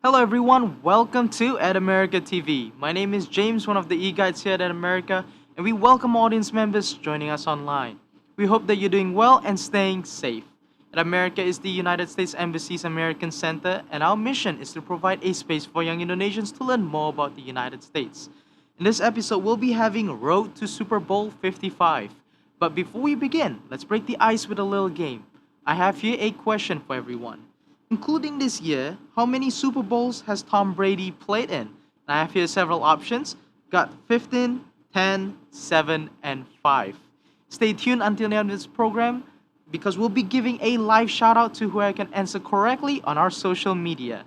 Hello everyone, welcome to At America TV. My name is James, one of the e-guides here at America, and we welcome audience members joining us online. We hope that you're doing well and staying safe. At America is the United States Embassy's American Center, and our mission is to provide a space for young Indonesians to learn more about the United States. In this episode, we'll be having Road to Super Bowl 55. But before we begin, let's break the ice with a little game. I have here a question for everyone. Including this year, how many Super Bowls has Tom Brady played in? I have here several options. Got 15, 10, 7, and 5. Stay tuned until the end of this program because we'll be giving a live shout out to whoever can answer correctly on our social media.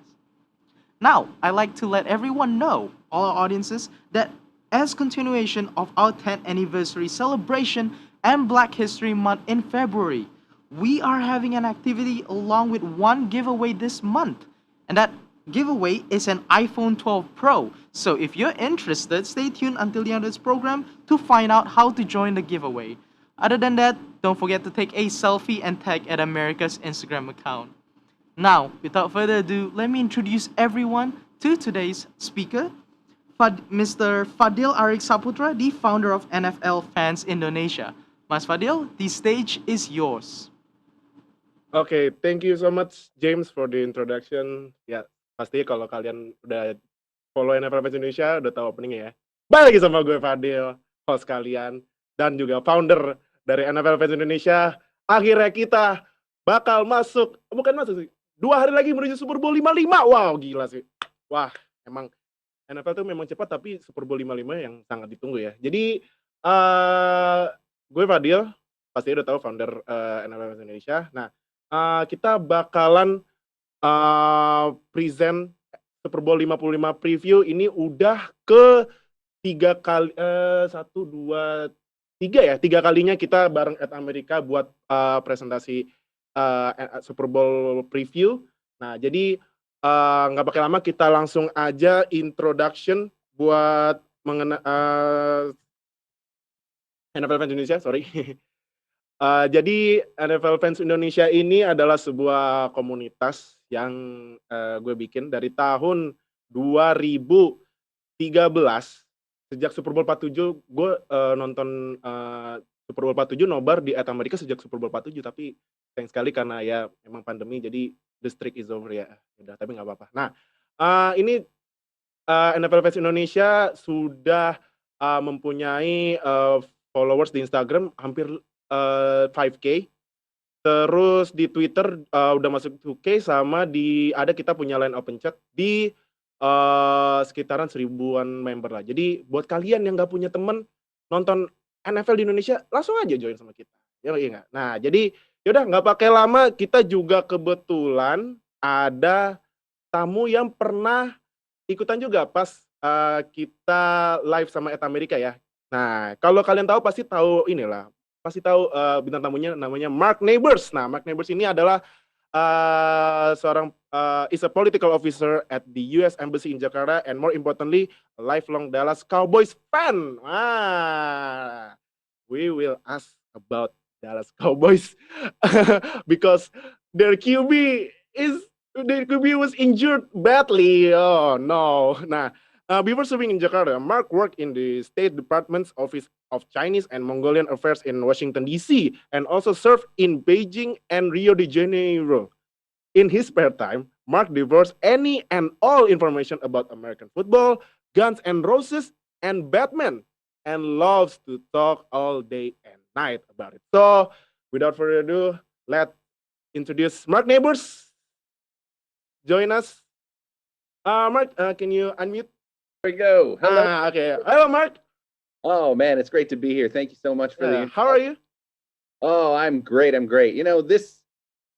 Now, I'd like to let everyone know, all our audiences, that as continuation of our 10th anniversary celebration and Black History Month in February, we are having an activity along with one giveaway this month. And that giveaway is an iPhone 12 Pro. So if you're interested, stay tuned until the end of this program to find out how to join the giveaway. Other than that, don't forget to take a selfie and tag at America's Instagram account. Now, without further ado, let me introduce everyone to today's speaker, Mr. Fadhil Ariq Saputra, the founder of NFL Fans Indonesia. Mas Fadhil, the stage is yours. Oke, thank you so much James for the introduction. Ya, pasti kalau kalian udah follow NFL Fans Indonesia, udah tahu openingnya ya. Balik lagi sama gue Fadhil, host kalian, dan juga founder dari NFL Fans Indonesia. Akhirnya kita bakal bukan masuk sih, 2 hari lagi menuju Super Bowl 55. Wow, gila sih. Wah, emang NFL tuh memang cepat, tapi Super Bowl 55 yang sangat ditunggu ya. Jadi, gue Fadhil, pasti udah tahu founder NFL Fans Indonesia. Nah, kita bakalan present Super Bowl 55 preview ini udah ke 3 kali, 1, 2, 3 ya, 3 kalinya kita bareng at Amerika buat presentasi Super Bowl preview. Nah, jadi nggak pakai lama, kita langsung aja introduction buat NFL Fans Indonesia, sorry. Jadi NFL Fans Indonesia ini adalah sebuah komunitas yang gue bikin dari tahun 2013. Sejak Super Bowl 47 gue nonton Super Bowl 47 nobar di Amerika sejak Super Bowl 47, tapi sayang sekali karena ya memang pandemi, jadi the streak is over ya. Udah, tapi nggak apa-apa. Nah, ini NFL Fans Indonesia sudah mempunyai followers di Instagram hampir 5K. Terus di Twitter udah masuk 2K, sama kita punya line open chat di sekitaran 1000-an member lah. Jadi buat kalian yang nggak punya temen nonton NFL di Indonesia, langsung aja join sama kita. Ya iya nggak? Nah, jadi yaudah nggak pakai lama, kita juga kebetulan ada tamu yang pernah ikutan juga pas kita live sama At Amerika ya. Nah, kalau kalian tahu pasti tahu bintang tamunya namanya Mark Neighbors. Nah, Mark Neighbors ini adalah seorang is a political officer at the US Embassy in Jakarta, and more importantly, a lifelong Dallas Cowboys fan. We will ask about Dallas Cowboys because their QB was injured badly. Oh no. Nah, before serving in Jakarta, Mark worked in the State Department's Office of Chinese and Mongolian Affairs in Washington, D.C., and also served in Beijing and Rio de Janeiro. In his spare time, Mark devours any and all information about American football, Guns N' Roses, and Batman, and loves to talk all day and night about it. So, without further ado, let's introduce Mark Neighbors. Join us. Mark, can you unmute? There we go. Hello. Okay. Hello, Mark. Oh man, it's great to be here. Thank you so much for the. How are you? Oh, I'm great. This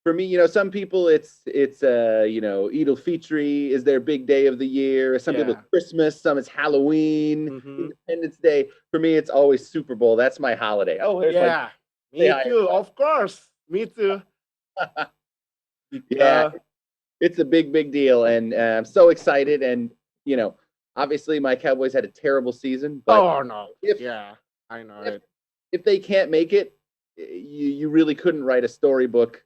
for me, some people it's Eid al-Fitr is their big day of the year. Some people it's Christmas, some it's Halloween, Independence Day. For me, it's always Super Bowl. That's my holiday. Oh, yeah. Me too. Of course. Me too. Yeah. It's a big deal, and I'm so excited. And obviously my Cowboys had a terrible season. But oh no! I know it. If they can't make it, you really couldn't write a storybook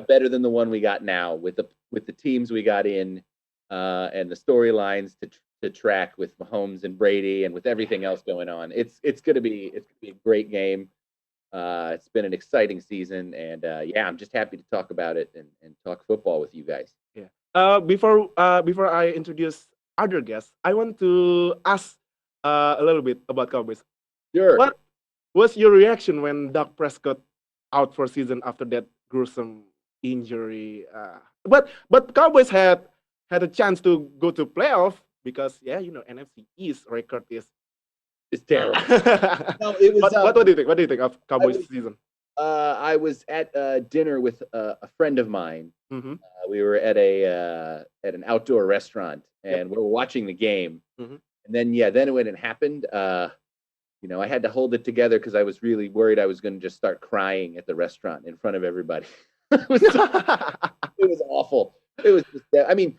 better than the one we got now with the teams we got in. and the storylines to track with Mahomes and Brady and with everything else going on. It's gonna be a great game. It's been an exciting season, and yeah, I'm just happy to talk about it and talk football with you guys. Yeah. Before I introduce other guests, I want to ask a little bit about Cowboys. Sure. What was your reaction when Dak Prescott out for season after that gruesome injury? But Cowboys had a chance to go to playoff because NFC East record is It's terrible. No, it was. What do you think? What do you think of Cowboys season? I was at dinner with a friend of mine. Mm-hmm. We were at an outdoor restaurant, and we were watching the game. Mhm. And then when it happened, I had to hold it together because I was really worried I was going to just start crying at the restaurant in front of everybody. It was awful. It was just, I mean,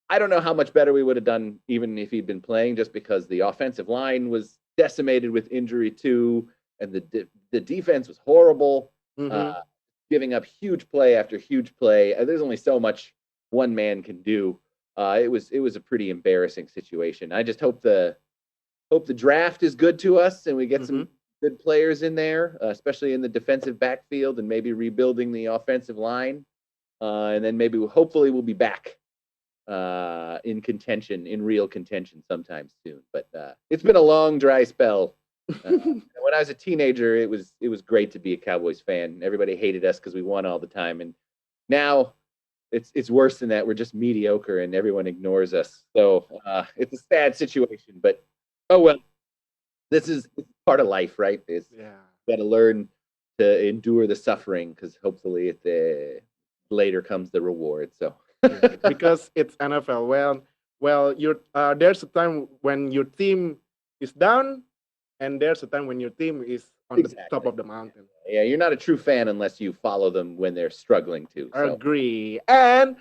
I don't know how much better we would have done even if he'd been playing, just because the offensive line was decimated with injury too, and the defense was horrible, Mhm. giving up huge play after huge play. There's only so much one man can do. It was a pretty embarrassing situation. I just hope the draft is good to us and we get some good players in there, especially in the defensive backfield, and maybe rebuilding the offensive line, and then hopefully we'll be back in contention, in real contention sometime soon. But it's been a long dry spell. When I was a teenager, it was great to be a Cowboys fan. Everybody hated us because we won all the time, and now it's worse than that. We're just mediocre and everyone ignores us. So it's a sad situation, but oh well. This is part of life, right? It's got to learn to endure the suffering, because hopefully later comes the reward. So Because it's NFL. Well, there's a time when your team is down, and there's a time when your team is on the top of the mountain. Yeah, you're not a true fan unless you follow them when they're struggling too. I agree. And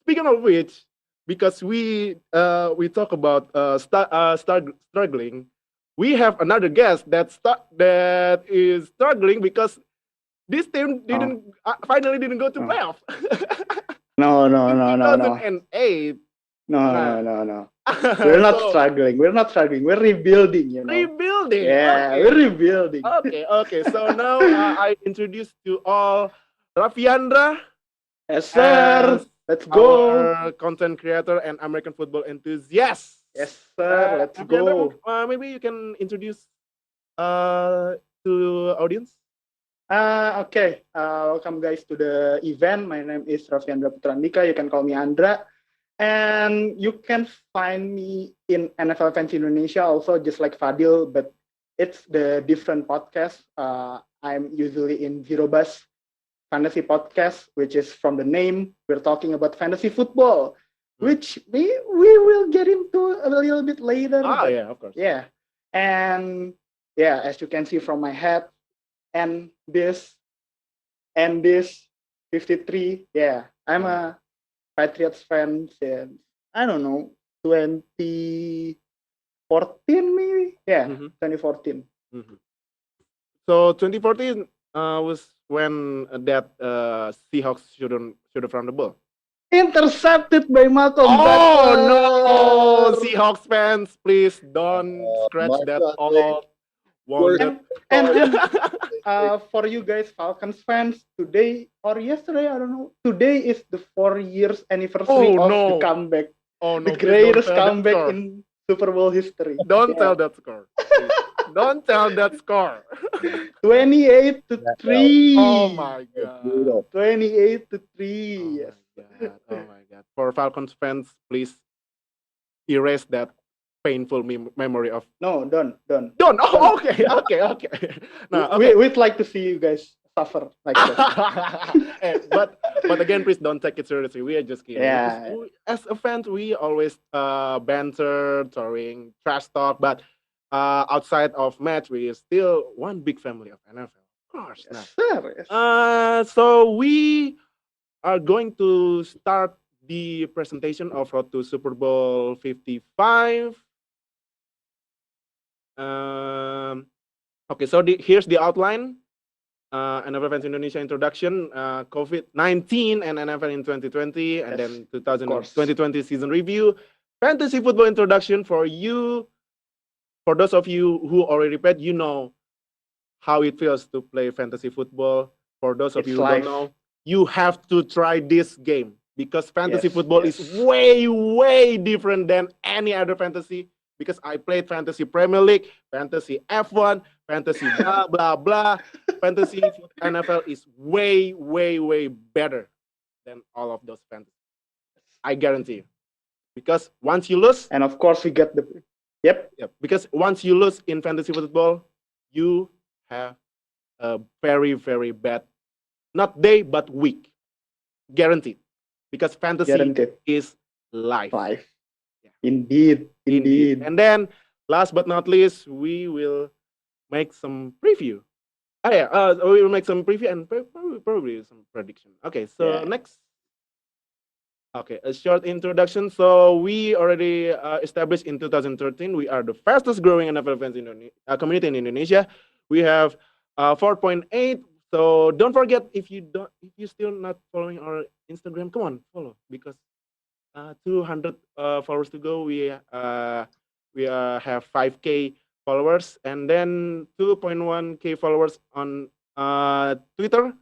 speaking of which, because we talk about struggling, we have another guest that is struggling because this team finally didn't go to playoff. No. 2008. No. We're not struggling. We're not struggling. We're rebuilding, Rebuilding. Yeah, okay. we're rebuilding. Okay. So now I introduce to all Rafiandra. Yes, sir. Let's go. Our content creator and American football enthusiast. Yes, sir. Let's go. Maybe you can introduce to audience. Okay. Welcome guys to the event. My name is Rafiandra Putra Andika. You can call me Andra. And you can find me in NFL Fans Indonesia also, just like Fadhil, but it's the different podcast. I'm usually in Zero Bus Fantasy Podcast, which is from the name, we're talking about fantasy football, which we will get into a little bit later. Yeah, of course. Yeah. And yeah, as you can see from my hat and this 53, yeah, I'm a Patriots fan since, I don't know, 2014 maybe? Yeah, 2014. So 2014 was when that Seahawks should have run the ball. Intercepted by Malcolm. Oh no, Seahawks fans, please don't scratch that all. And for you guys, Falcons fans, today or yesterday, I don't know. Today is the 4 years anniversary of the comeback. Oh no, the greatest comeback in Super Bowl history. Don't tell that score. Don't tell that score. 28-3. Oh my god. 28-3. Yes. Oh my god. For Falcons fans, please erase that painful memory of. No, don't. Oh, okay. No, we'd like to see you guys suffer like that. but again, please don't take it seriously. We are just kidding. Yeah. As a fan, we always banter, throwing trash talk, but outside of match, we are still one big family of NFL. Of course. Yes, sir. So we are going to start the presentation of Road to Super Bowl 55. Okay, so here's the outline. NFL Fans Indonesia introduction, COVID-19 and NFL in 2020, and Yes, then of course. 2020 season review, fantasy football introduction for you. For those of you who already played, you know how it feels to play fantasy football. For those of It's you who don't life. know, you have to try this game because fantasy Yes, football is yes. way different than any other fantasy. Because I played fantasy Premier League, fantasy F1, fantasy blah blah blah. Fantasy NFL is way better than all of those fantasies. I guarantee you. Because once you lose, And of course, we get the. Yep. because once you lose in fantasy football, you have a very bad, not day but week, guaranteed. Because fantasy Guaranteed. is life. Life. Yeah. Indeed. And then, last but not least, we will make some preview. We will make some preview and probably some prediction. Okay, so Yeah. next. Okay, a short introduction. So we already established in 2013. We are the fastest growing NFL fans community in Indonesia. We have 4.8. So don't forget, if you still not following our Instagram, come on, follow, because 200 followers to go. We have 5K followers, and then 2.1K followers on Twitter.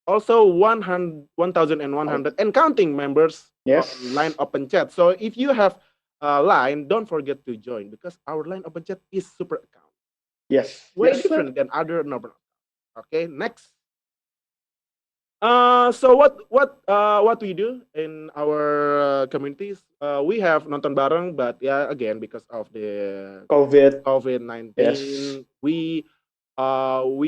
Also 1,100 and counting members Yes. on Line Open Chat. So if you have Line, don't forget to join, because our Line Open Chat is super account. Yes. Way Yes, different than other normal account. Okay, next. So what we do in our communities? We have nonton bareng, but yeah, again, because of the COVID. COVID-19, Yes. we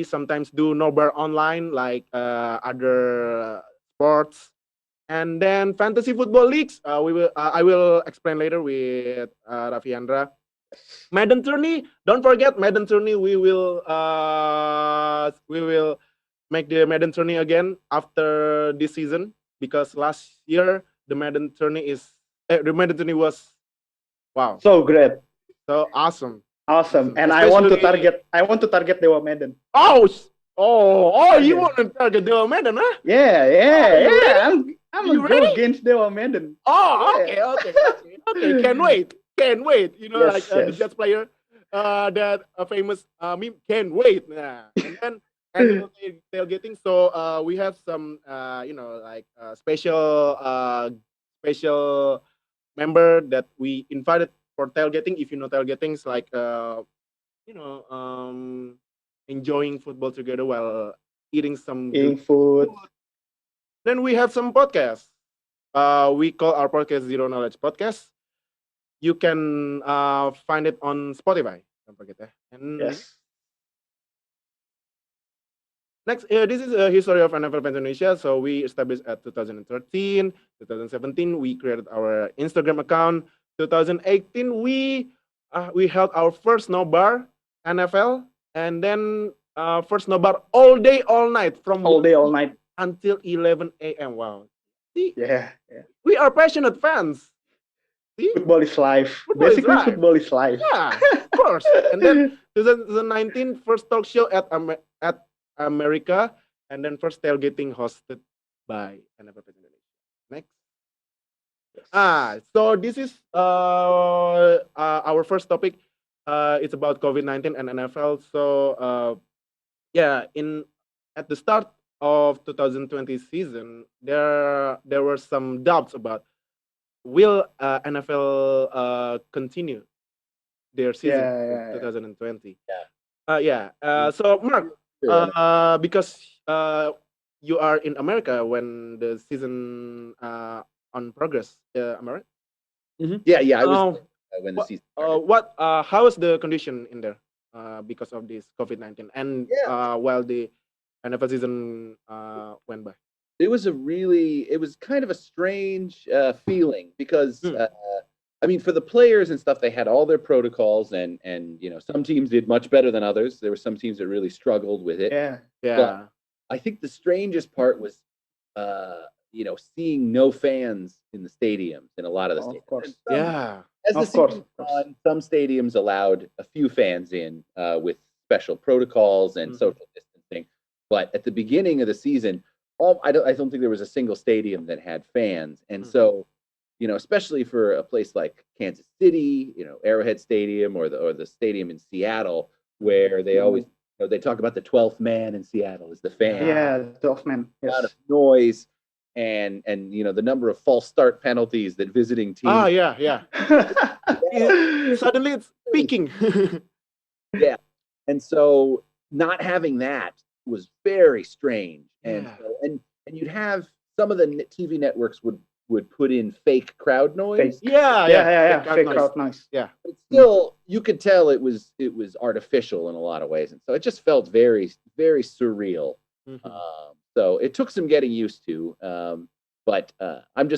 sometimes do nobar online, like other sports, and then fantasy football leagues. I will explain later with Rafiandra. Madden tourney, don't forget Madden tourney. We will make the Madden tourney again after this season, because last year the Madden tourney was wow, So great. so awesome. Awesome. And Especially- I want to target Dewa Medan. You want to target Dewa Medan, huh? Yeah. you ready? I'm You a go ready? against Dewa Medan. Okay. Can't wait. You know, Yes, like the yes. Jets player, that famous meme. Can't wait. Nah. And then annual tailgating. So we have some like special member that we invited for tailgating. If you know tailgating, it's like you know enjoying football together while eating some Eating good food. Then we have some podcasts. We call our podcast Zero Knowledge Podcast. You can find it on Spotify. Don't forget that. And Yes. next, this is a history of NFL Fans Indonesia. So we established at 2013, 2017. We created our Instagram account. 2018, we held our first nobar NFL, and then first nobar all day, all night, from All day, all night. until 11 a.m. Wow. See, Yeah. we are passionate fans. See? Football is life. Football is Basically, life. football is life. Yeah, of course. And then 2019, first talk show at Amerika, and then first tailgating hosted by NFL Fans Indonesia. Next. So this is our first topic. It's about COVID-19 and NFL. So at the start of 2020 season, there were some doubts about will NFL continue their season in 2020. So Mark, because you are in America when the season on progress, am I right? I was when the season started. How is the condition in there because of this COVID-19 and while the NFL season went by? It was kind of a strange feeling, because I mean, for the players and stuff, they had all their protocols, and some teams did much better than others. There were some teams that really struggled with it. Yeah. But I think the strangest part was seeing no fans in the stadiums in a lot of the stadiums. Of course. As the season went on, some stadiums allowed a few fans in with special protocols and social distancing. But at the beginning of the season, I don't think there was a single stadium that had fans. And so, especially for a place like Kansas City, Arrowhead Stadium or the stadium in Seattle, where they always they talk about the 12th man in Seattle is the fan. Yeah, 12 man. A lot Yes. of noise and the number of false start penalties that visiting teams. Ah, yeah. Suddenly it's peaking. Yeah. And so not having that was very strange. And Yeah. so, and you'd have some of the TV networks would put in fake crowd noise. Yeah. Fake crowd noise. But still, you could tell it was artificial in a lot of ways, and so it just felt very, very surreal. So it took some getting used to, but I'm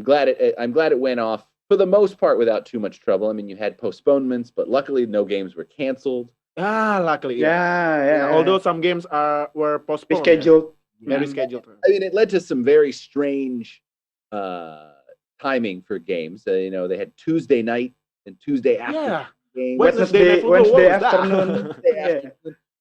glad it went off for the most part without too much trouble. I mean, you had postponements, but luckily no games were canceled. Luckily. Yeah. Although some games were postponed. Rescheduled. Rescheduled. I mean, it led to some very strange timing for games. They had Tuesday night and Tuesday afternoon games. Wednesday afternoon.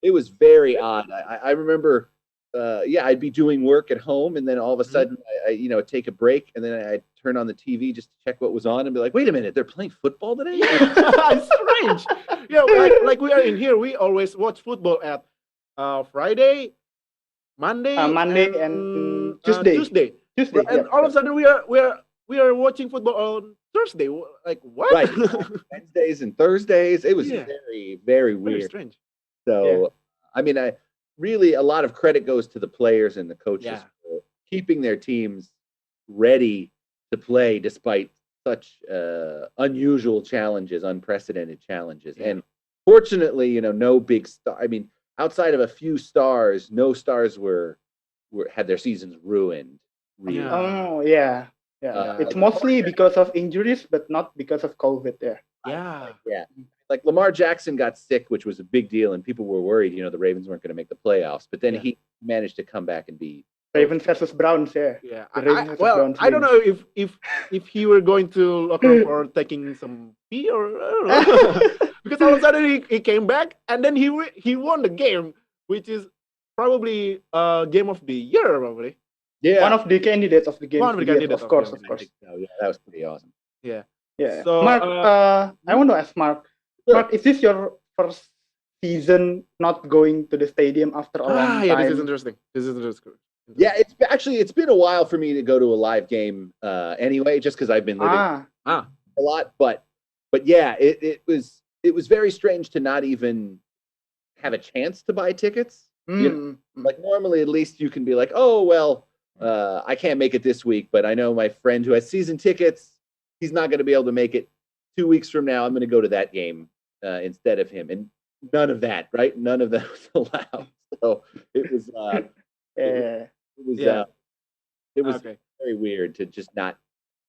It was very odd. I remember, I'd be doing work at home, and then all of a sudden, I take a break, and then I'd turn on the TV just to check what was on, and be like, "Wait a minute, they're playing football today?" It's strange. Like we are in here, we always watch football at Friday, Monday, and Tuesday. And all of a sudden, we are watching football on Thursday. Like what? Right. Wednesdays and Thursdays. It was Yeah. very, very weird. Very strange. So, I mean, really a lot of credit goes to the players and the coaches Yeah. for keeping their teams ready to play despite such unusual challenges, unprecedented challenges. Yeah. And fortunately, no big star. I mean, outside of a few stars, no stars had their seasons ruined. Really. Yeah. Oh, yeah. It's mostly because of injuries, but not because of COVID. Yeah. Like Lamar Jackson got sick, which was a big deal, and people were worried, the Ravens weren't going to make the playoffs. But then he managed to come back and be Ravens versus Browns. Yeah. The Ravens versus Browns I don't know if he were going to locker room for taking some pee or I don't know. Because all of a sudden he came back and then he won the game, which is probably game of the year probably. Yeah. One of the candidates of the game. One of the candidates, of course. So, yeah, that was pretty awesome. Yeah. So, Mark, I want to ask Mark. Sure. Mark, is this your first season not going to the stadium after a long time? Yeah, this is interesting. Yeah, it's been a while for me to go to a live game anyway, just because I've been living a lot. But yeah, it was very strange to not even have a chance to buy tickets. Like normally, at least you can be like, oh well, I can't make it this week, but I know my friend who has season tickets. He's not going to be able to make it 2 weeks from now. I'm going to go to that game instead of him. And none of that, right? None of that was allowed. So it was. It was very weird to just not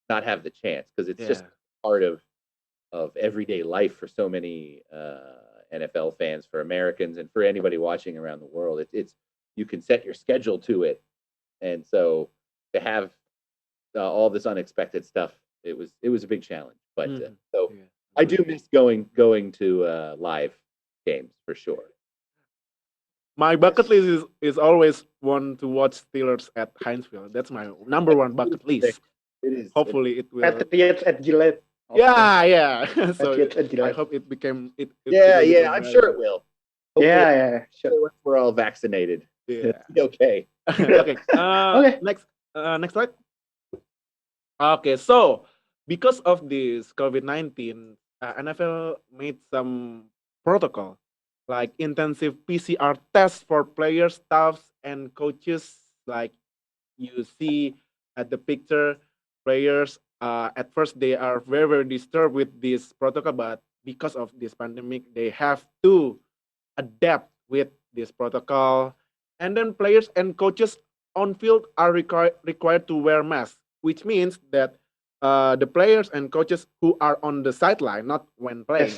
have the chance because it's just part of everyday life for so many NFL fans, for Americans, and for anybody watching around the world. It's you can set your schedule to it, and so to have all this unexpected stuff, it was a big challenge. But I do miss going to live games for sure. My bucket list is always one to watch Steelers at Heinz Field. That's my number one bucket list. It is. Hopefully it will. Patriots at Gillette. Yeah. So Patriots at I Gillette. hope it became it. Yeah. I'm sure it will. Yeah. Sure. Once we're all vaccinated. Yeah. Okay. Okay. Okay. Next slide. Okay. So because of this COVID-19, NFL made some protocol like intensive PCR tests for players, staffs, and coaches. Like you see at the picture, players at first they are very, very disturbed with this protocol, but because of this pandemic, they have to adapt with this protocol. And then players and coaches on field are required to wear masks, which means that the players and coaches who are on the sideline, not when playing,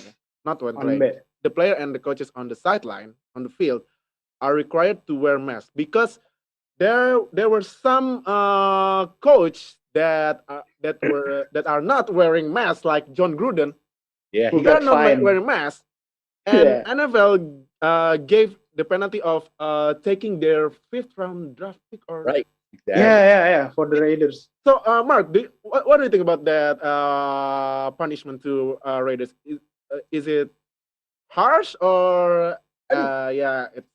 the player and the coaches on the sideline on the field are required to wear masks because there were some coach that are not wearing masks, like John Gruden. Yeah, He are not wearing masks, and NFL gave the penalty of taking their fifth round draft pick or Right. Exactly. Yeah, for the Raiders. So, Mark, what do you think about that punishment to Raiders? Is it harsh or yeah, it's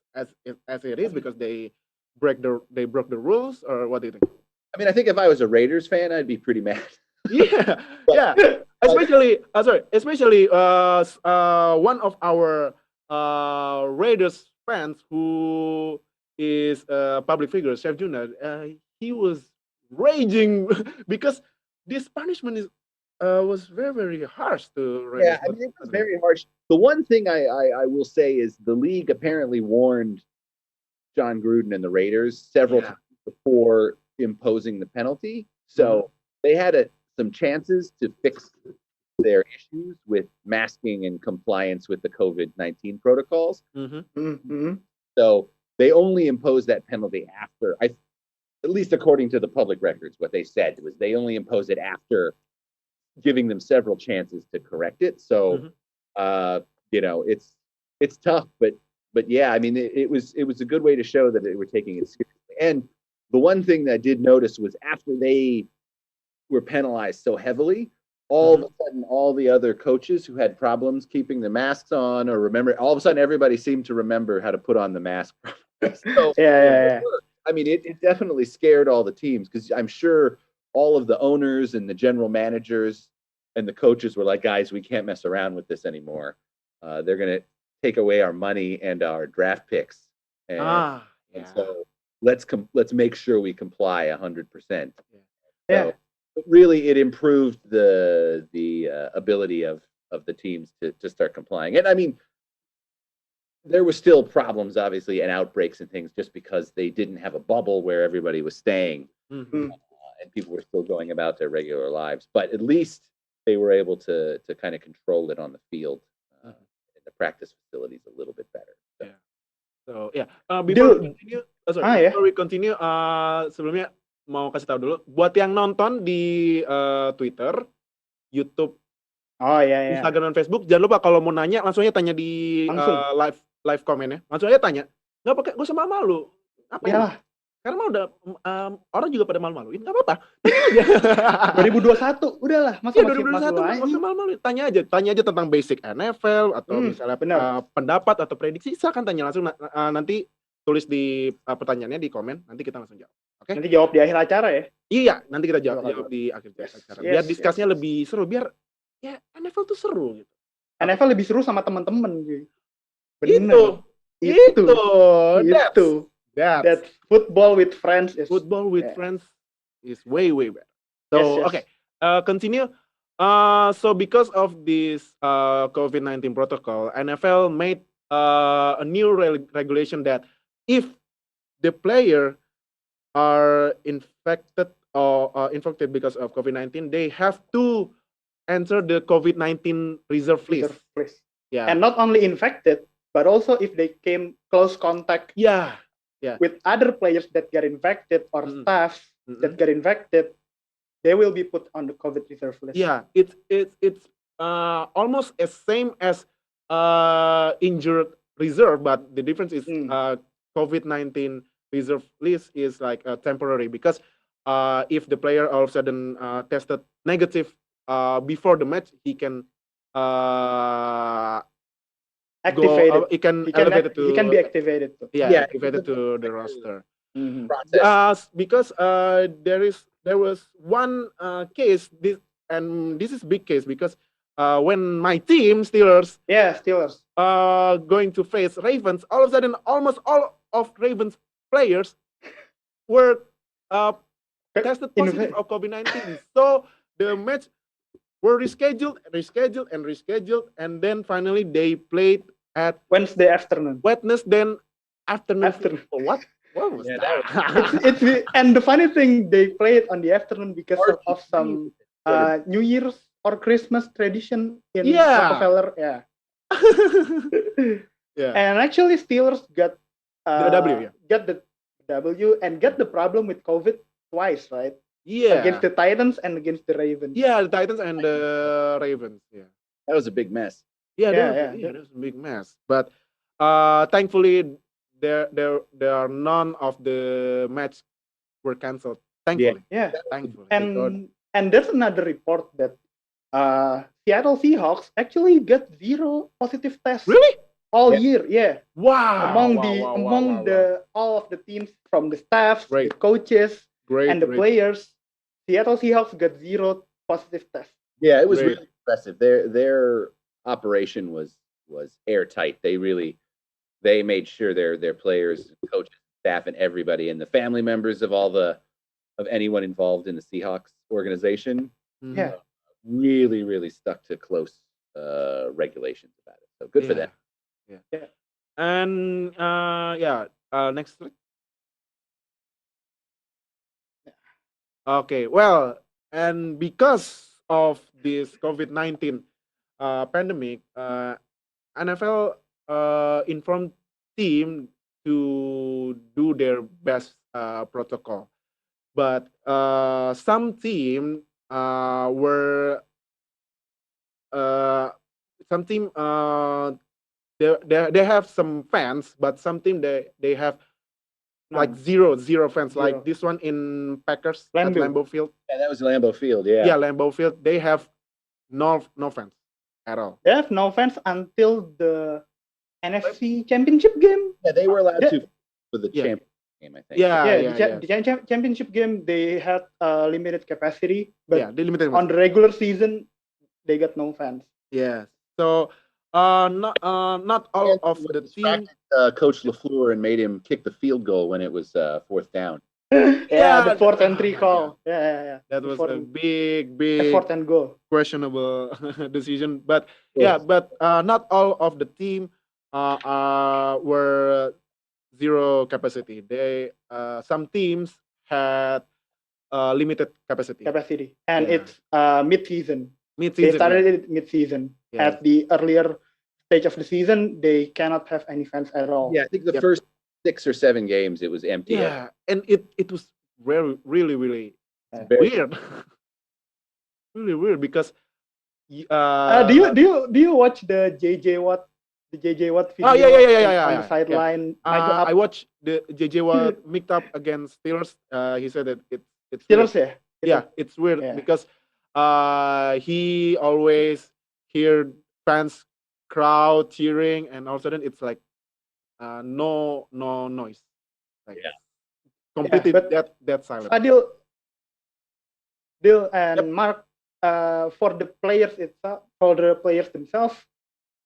as it is because they broke the rules, or what do you think? I mean, I think if I was a Raiders fan, I'd be pretty mad. Yeah, yeah. Especially one of our Raiders fans who is a public figure, Chef Juna. He was raging because this punishment is was very harsh to Raiders. Yeah, I mean, it was very harsh. The one thing I will say is the league apparently warned John Gruden and the Raiders several times before imposing the penalty. So they had some chances to fix their issues with masking and compliance with the COVID-19 protocols. So they only imposed that penalty after, at least according to the public records, what they said was they only imposed it after giving them several chances to correct it. So, you know, it's tough, but yeah, I mean, it was a good way to show that they were taking it seriously. And the one thing that I did notice was after they were penalized so heavily, all of a sudden, all the other coaches who had problems keeping the masks on or remember, all of a sudden, everybody seemed to remember how to put on the mask. So, Yeah. I mean, it definitely scared all the teams because I'm sure all of the owners and the general managers and the coaches were like, guys, we can't mess around with this anymore. They're going to take away our money and our draft picks. And so let's make sure we comply 100%. Yeah. So, really, it improved the ability of the teams to start complying. And I mean, there were still problems, obviously, and outbreaks and things just because they didn't have a bubble where everybody was staying and people were still going about their regular lives. But at least they were able to kind of control it on the field in the practice facilities a little bit better. So yeah, before we continue, sebelumnya mau kasih tahu dulu buat yang nonton di Twitter, YouTube, Instagram dan Facebook, jangan lupa kalau mau nanya langsung aja tanya di live comment ya. Langsung aja tanya. Gak usah malu-malu. Apa ya? Karena mah udah orang juga pada malu-maluin, nggak apa-apa. 2021, udahlah. Masa 2021 malu-maluin. Tanya aja tentang basic NFL atau misalnya pendapat atau prediksi, silakan tanya langsung. Nanti tulis di pertanyaannya di komen, nanti kita langsung jawab. Oke? Nanti jawab di akhir acara ya? Iya, nanti kita jawab di akhir acara. Biar diskusinya lebih seru, biar ya NFL tuh seru gitu. NFL lebih seru sama teman-teman gitu. Itu. That football with friends is way better. So okay, continue. So because of this COVID-19 protocol, NFL made a new regulation that if the player are infected or infected because of COVID-19, they have to enter the COVID-19 reserve list. Yeah, and not only infected, but also if they came close contact. With other players that get infected or staff that get infected, they will be put on the COVID reserve list. Yeah, it's almost as same as injured reserve, but the difference is COVID-19 reserve list is like temporary because if the player all of a sudden tested negative before the match, he can activated. He can be activated. Activated to the roster. Because there was one case, this is big case because when my team Steelers going to face Ravens, all of a sudden almost all of Ravens players were tested positive of COVID-19. So the match were rescheduled, and then finally they played at Wednesday afternoon. Oh, what was that? And the funny thing, they played on the afternoon because of some New Year's or Christmas tradition in Rockefeller. And actually, Steelers got the W and got the problem with COVID twice, right? Against the Titans and against the Ravens. The Titans and the Ravens. That was a big mess. That was a big mess. But thankfully, there are none of the match were canceled. Thankfully, Yeah. thankfully. Thank God. And there's another report that Seattle Seahawks actually got 0 positive tests Really? all Yeah. year. Yeah. Wow. Among all of the teams, from the staffs, the Great. coaches, Great. and the great. players, Seattle Seahawks got 0 positive tests. Yeah, it was Great. really impressive. Their operation was airtight. They made sure their players, coaches, staff, and everybody, and the family members of anyone involved in the Seahawks organization, Mhm. Yeah. really stuck to close regulations about it. So good for them. Yeah. And next slide. Okay, well, and because of this COVID-19 pandemic, NFL informed team to do their best protocol, but some team were some team they have some fans, but some team they have like None. zero fans, Zero. like this one in Packers at Lambeau. Lambeau Field. Yeah, that was Lambeau Field. Yeah. Yeah, Lambeau Field. They have no fans at all. They have no fans until the NFC Championship game. Yeah, they were allowed to for the Yeah. championship game, I think. The championship game, they had limited capacity, but Yeah, they limited. on the regular season, they got no fans. Yes. So not all And of what the team. distracted, Coach LaFleur and made him kick the field goal when it was 4th down. Yeah, the 4th and 3 call. Yeah. That was a Fourth- big 4th and goal. questionable decision. But yeah, but not all of the team were zero capacity. They some teams had limited capacity. And Yeah. it's mid-season. They Mid-season. started it mid-season. Yeah. At the earlier stage of the season, they cannot have any fans at all. Yeah, I think the Yep. first 6 or 7 games it was empty. Yeah, and it was really Very- weird. Really weird because Do you watch the JJ Watt video Oh, yeah, on the sideline? I watched the JJ Watt mixed up against Steelers. He said that it's Steelers weird. ya? Yeah, it's weird Yeah. because he always hear fans crowd cheering, and all of a sudden it's like no noise. Like, Yeah. completely but- dead silent. Fadhil and Mark, for the players themselves,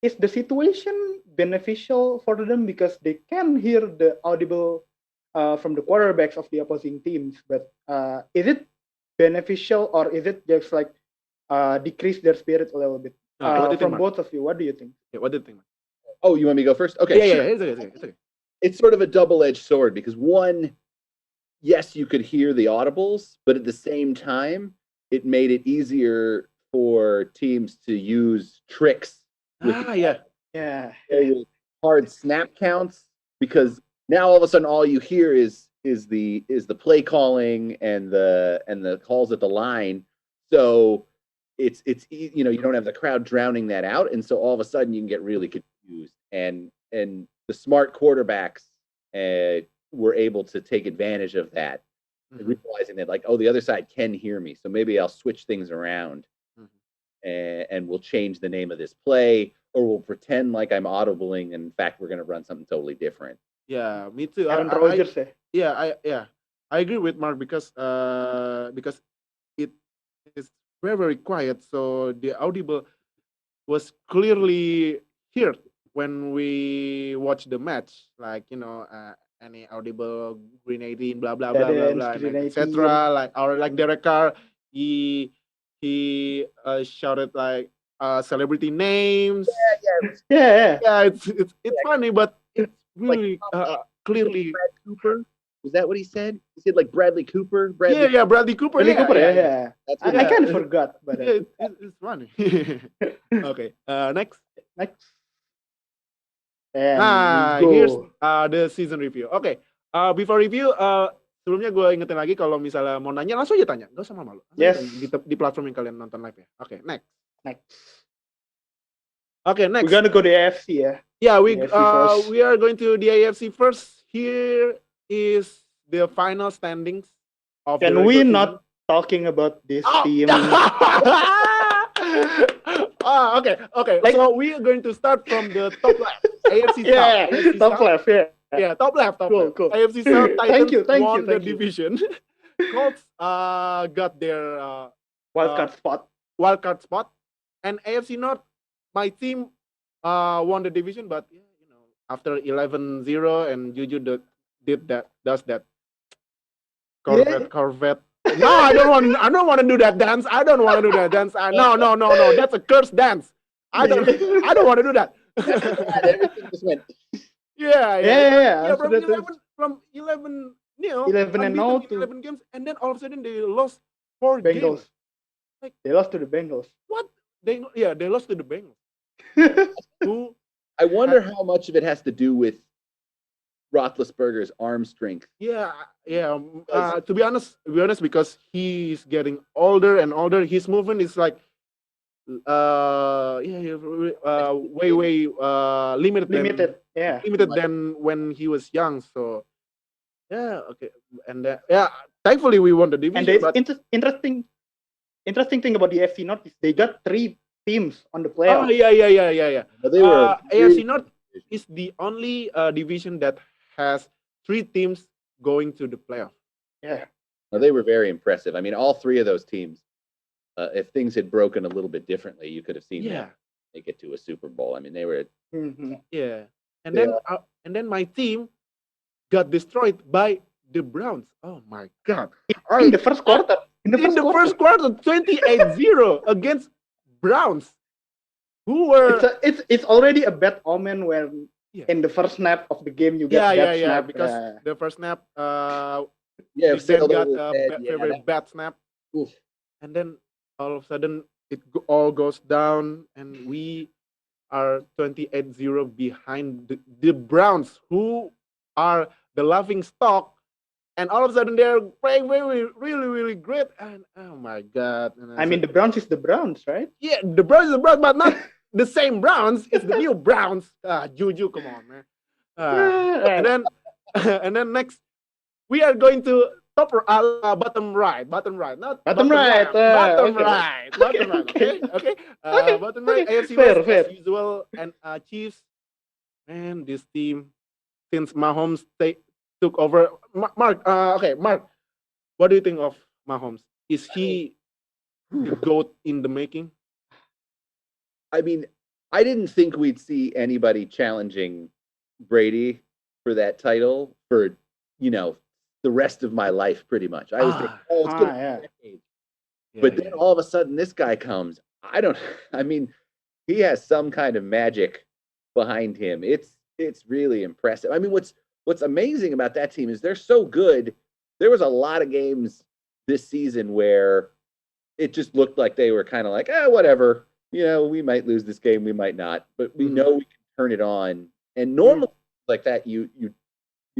is the situation beneficial for them because they can hear the audible from the quarterbacks of the opposing teams? But is it beneficial, or is it just like decrease their spirit a little bit? What do you think, From Mark? both of you, what do you think? Yeah, what do you think? Oh, you want me to go first? Okay, Yeah, sure. it's okay. It's okay. It's sort of a double-edged sword because one, yes, you could hear the audibles, but at the same time, it made it easier for teams to use tricks with Yeah. Yeah. with hard snap counts, because now all of a sudden all you hear is the play calling and the calls at the line. So it's you don't have the crowd drowning that out, and so all of a sudden you can get really confused. And the smart quarterbacks were able to take advantage of that, Mhm. realizing that, like, oh, the other side can hear me, so maybe I'll switch things around, and we'll change the name of this play, or we'll pretend like I'm audibling, and in fact we're going to run something totally different. Yeah, me too. Aaron Rodgers ya? I agree with Mark because it is very quiet, so the audible was clearly heard when we watch the match, like any audible Green 18, blah blah blah blah Cadence, blah, Green 18. etc. Like Derek Carr, he shouted like celebrity names. Yeah. Yeah, it's funny, but it's really clearly. Brad Cooper, was that what he said? He said like Bradley Cooper. Yeah, Bradley Cooper. Bradley yeah, Cooper, yeah, yeah. That's I what kind of forgot, but Yeah, it's funny. Okay, next. next. And we Here's go. the season review. Oke, before review, sebelumnya gue ingetin lagi kalau misalnya mau nanya langsung aja tanya, gak usah malu. Langsung Yes. tanya di platform yang kalian nonton live ya. Oke, next. Next. Oke, next. We're gonna go to AFC ya. Yeah, AFC first. we are going to the AFC first. Here is the final standings of the Can we regular season. not talking about this Oh! team? Okay. Like- So we are going to start from the top left. AFC Yeah, South. AFC top South. left. Yeah. Yeah, top left. Cool, cool. AFC South Thank Titans you, won the thank you. division. Colts got their Wildcard spot. wildcard spot, and AFC North, my team won the division, but yeah, after 11-0 and Juju does that Corvette. No, I don't want to do that dance. I don't want to do that dance. No. That's a cursed dance. I don't want to do that. Everything just went. Yeah. So that is From 11, 11 and unbeaten 0 in to 11 games, and then all of a sudden they lost 4 games. Bengals. Like- They lost to the Bengals. What? They lost to the Bengals. Who? I wonder how much of it has to do with Roethlisberger's arm strength. Yeah. To be honest, because he's getting older and older, his movement is like, way limited. Limited. Yeah. Limited than when he was young. So, yeah, okay, and thankfully we won the division. And the but interesting thing about the AFC North is they got 3 teams on the oh playoffs. yeah. But they were AFC North is the only division that has 3 teams going to the playoff. Yeah. they were very impressive. I mean, all 3 of those teams. If things had broken a little bit differently, you could have seen them make it to a Super Bowl. I mean, they were. Mhm. Yeah, and Yeah. then my team got destroyed by the Browns. Oh my God! In the first quarter. In the first quarter. 28-0 against Browns, who were It's already a bad omen when Yeah. in the first snap of the game you get that snap. because the first snap, Yeah, Big Ben sailed got over a his head. Yeah, very that- bad snap, oof. and then all of a sudden it all goes down, and we are 28-0 behind the Browns, who are the laughing stock, and all of a sudden they're playing really great, and oh my God! And I mean, the Browns is the Browns, right? yeah, the Browns is the Browns, but not the same Browns. It's the new Browns. Juju, come on, man. And then and then next we are going to bottom right, not Bottom right, bottom okay. right, okay. Bottom right, Okay, AFC fair, West fair. as usual, and Chiefs. Man, this team since Mahomes took over. Mark, what do you think of Mahomes? Is he the GOAT in the making? I mean, I didn't think we'd see anybody challenging Brady for that title for, the rest of my life, pretty much. I was thinking, it's gonna be yeah. a decade. But then all of a sudden, this guy comes. I mean, he has some kind of magic behind him. It's really impressive. I mean, what's amazing about that team is they're so good. There was a lot of games this season where it just looked like they were kind of like, whatever. We might lose this game, we might not, but we know we can turn it on. And normally, like that, you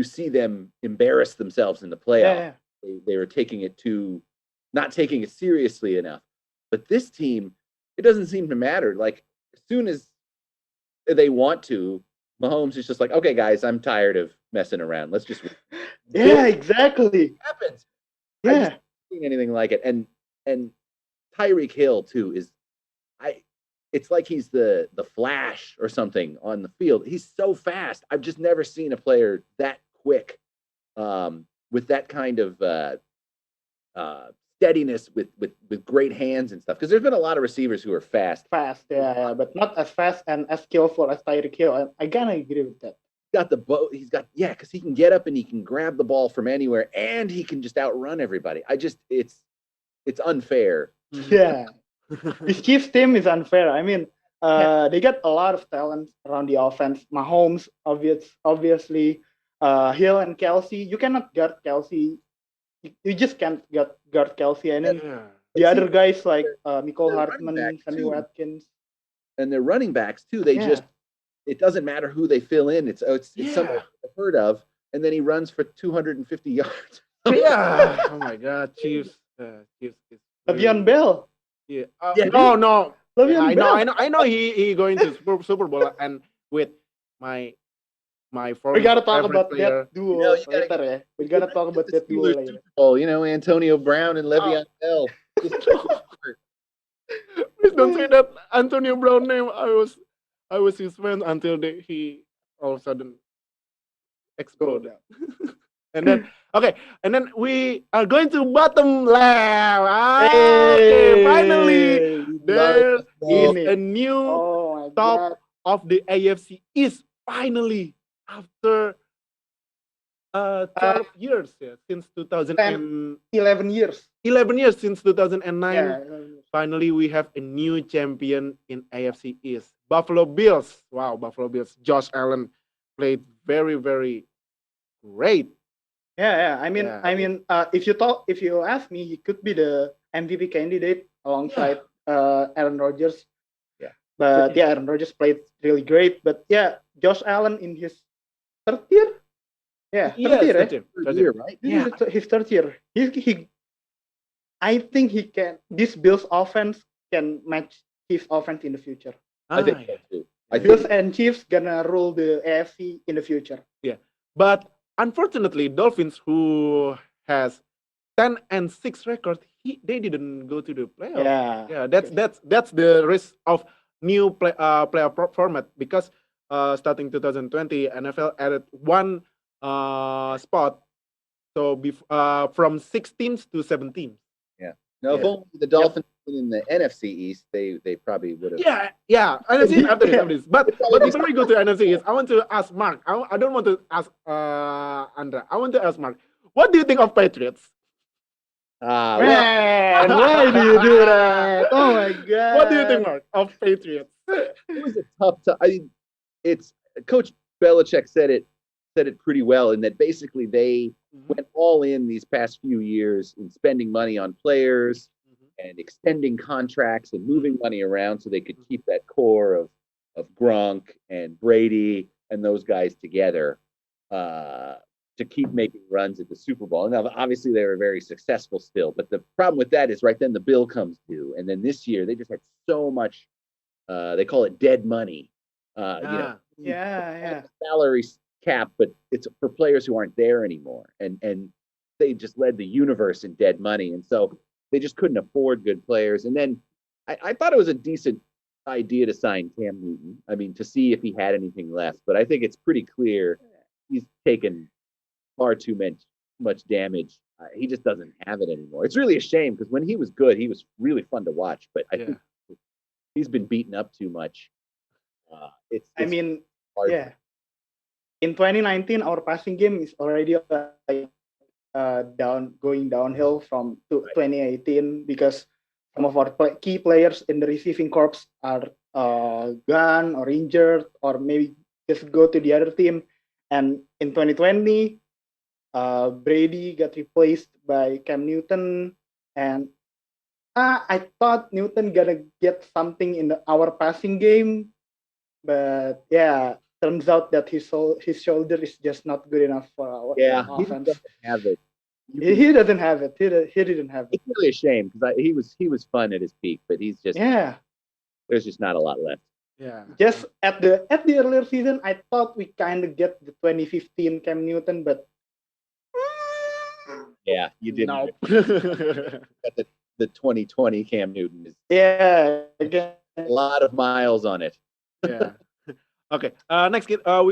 see them embarrass themselves in the playoffs. Yeah. They were not taking it seriously enough. But this team, it doesn't seem to matter. Like, as soon as they want to, Mahomes is just like, okay, guys, I'm tired of messing around. Let's just Yeah, exactly. It happens. I Yeah. just haven't seen anything like it. And Tyreek Hill too it's like he's the Flash or something on the field. He's so fast. I've just never seen a player that quick, with that kind of steadiness, with great hands and stuff. Because there's been a lot of receivers who are fast. Fast, yeah, but not as fast and as skillful as Tyreek Hill. I gotta agree with that. Because he can get up and he can grab the ball from anywhere, and he can just outrun everybody. It's unfair. Yeah. This Chiefs team is unfair. I mean, they got a lot of talent around the offense. Mahomes, obviously, Hill and Kelsey. You cannot guard Kelsey. You just can't guard Kelsey. And then the other guys like Nicole They're running Hartman, backs, Sammy too. Watkins. And their running backs too. It doesn't matter who they fill in. It's someone I've heard of, and then he runs for 250 yards. Yeah. Oh my God, Chiefs. Chiefs. Le'Veon Bell. Yeah. Yeah. No. Le'Veon I Bell. know. He going to Super Bowl, and with my We gotta talk favorite about player. that duo You gotta later, yeah. We gotta talk about the that duo Steelers later. Super Bowl, Antonio Brown and Le'Veon Bell. Please don't say that Antonio Brown name. I was his fan until he all of a sudden exploded. And then and then we are going to bottom left. Okay, finally there is a new Oh my top god. of the AFC East. Finally, after 12 years, since 2011 11 years. years since 2009. Yeah. Finally, we have a new champion in AFC East. Buffalo Bills. Wow, Buffalo Bills. Josh Allen played very, very great. Yeah. I mean, Yeah. if you ask me, he could be the MVP candidate alongside Aaron Rodgers. Yeah. But yeah, Aaron Rodgers played really great. But yeah, Josh Allen in his third year. Yeah, third year, right? Third year, right? This is his third year. I think he can. This Bills offense can match Chiefs offense in the future. I think so too. Bills and Chiefs gonna rule the AFC in the future. Yeah, but unfortunately, Dolphins, who has 10-6 record, they didn't go to the playoffs. Yeah. That's the risk of new playoff format, because starting 2020, NFL added one spot, so from 6 teams to 7 teams. No, if only the Dolphins been in the NFC East, they probably would have. Yeah. NFC after this. But before we go to NFC East, I want to ask Mark. I don't want to ask Andra. I want to ask Mark. What do you think of Patriots? Man, why do you do that? Oh my god. What do you think, Mark, of Patriots? It was a tough time. I mean, it's Coach Belichick said it pretty well, in that basically they went all in these past few years in spending money on players and extending contracts and moving money around so they could keep that core of Gronk and Brady and those guys together to keep making runs at the Super Bowl. Now, obviously, they were very successful still, but the problem with that is right then the bill comes due, and then this year they just had so much. They call it dead money. Salary cap, but it's for players who aren't there anymore, and they just led the universe in dead money, and so they just couldn't afford good players. And then I thought it was a decent idea to sign Cam Newton. I mean, to see if he had anything left, but I think it's pretty clear he's taken far too much damage. He just doesn't have it anymore. It's really a shame, because when he was good, he was really fun to watch, but I think he's been beaten up too much. It's hard. Yeah. In 2019, our passing game is already going downhill from 2018, because some of our key players in the receiving corps are gone or injured, or maybe just go to the other team. And in 2020, Brady got replaced by Cam Newton, and I thought Newton gonna get something in our passing game, but yeah. Turns out that his shoulder is just not good enough for our offense. He doesn't have it. He doesn't have it. He didn't have it. It's really a shame, because he was fun at his peak, but he's just there's just not a lot left. Yeah. Just at the earlier season, I thought we kind of get the 2015 Cam Newton, but yeah, you didn't. Nope. The 2020 Cam Newton is again, a lot of miles on it. Yeah. Okay. Next, we are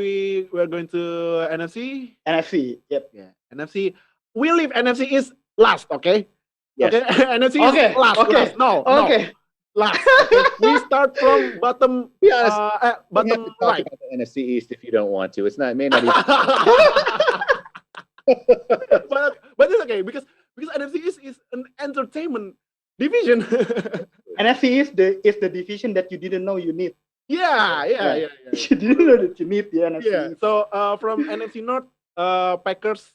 going to NFC. NFC. Yep. Yeah. NFC. We leave NFC is last. Okay. Yes. Okay. NFC is last. Okay. Last. No. Okay. No. Last. Okay. We start from bottom. Be honest. Bottom talk right. about the NFC East if you don't want to. It may not even. but it's okay, because NFC is an entertainment division. NFC is the division that you didn't know you need. Yeah. You didn't know that you need the NFC. Yeah. So from NFC North, Packers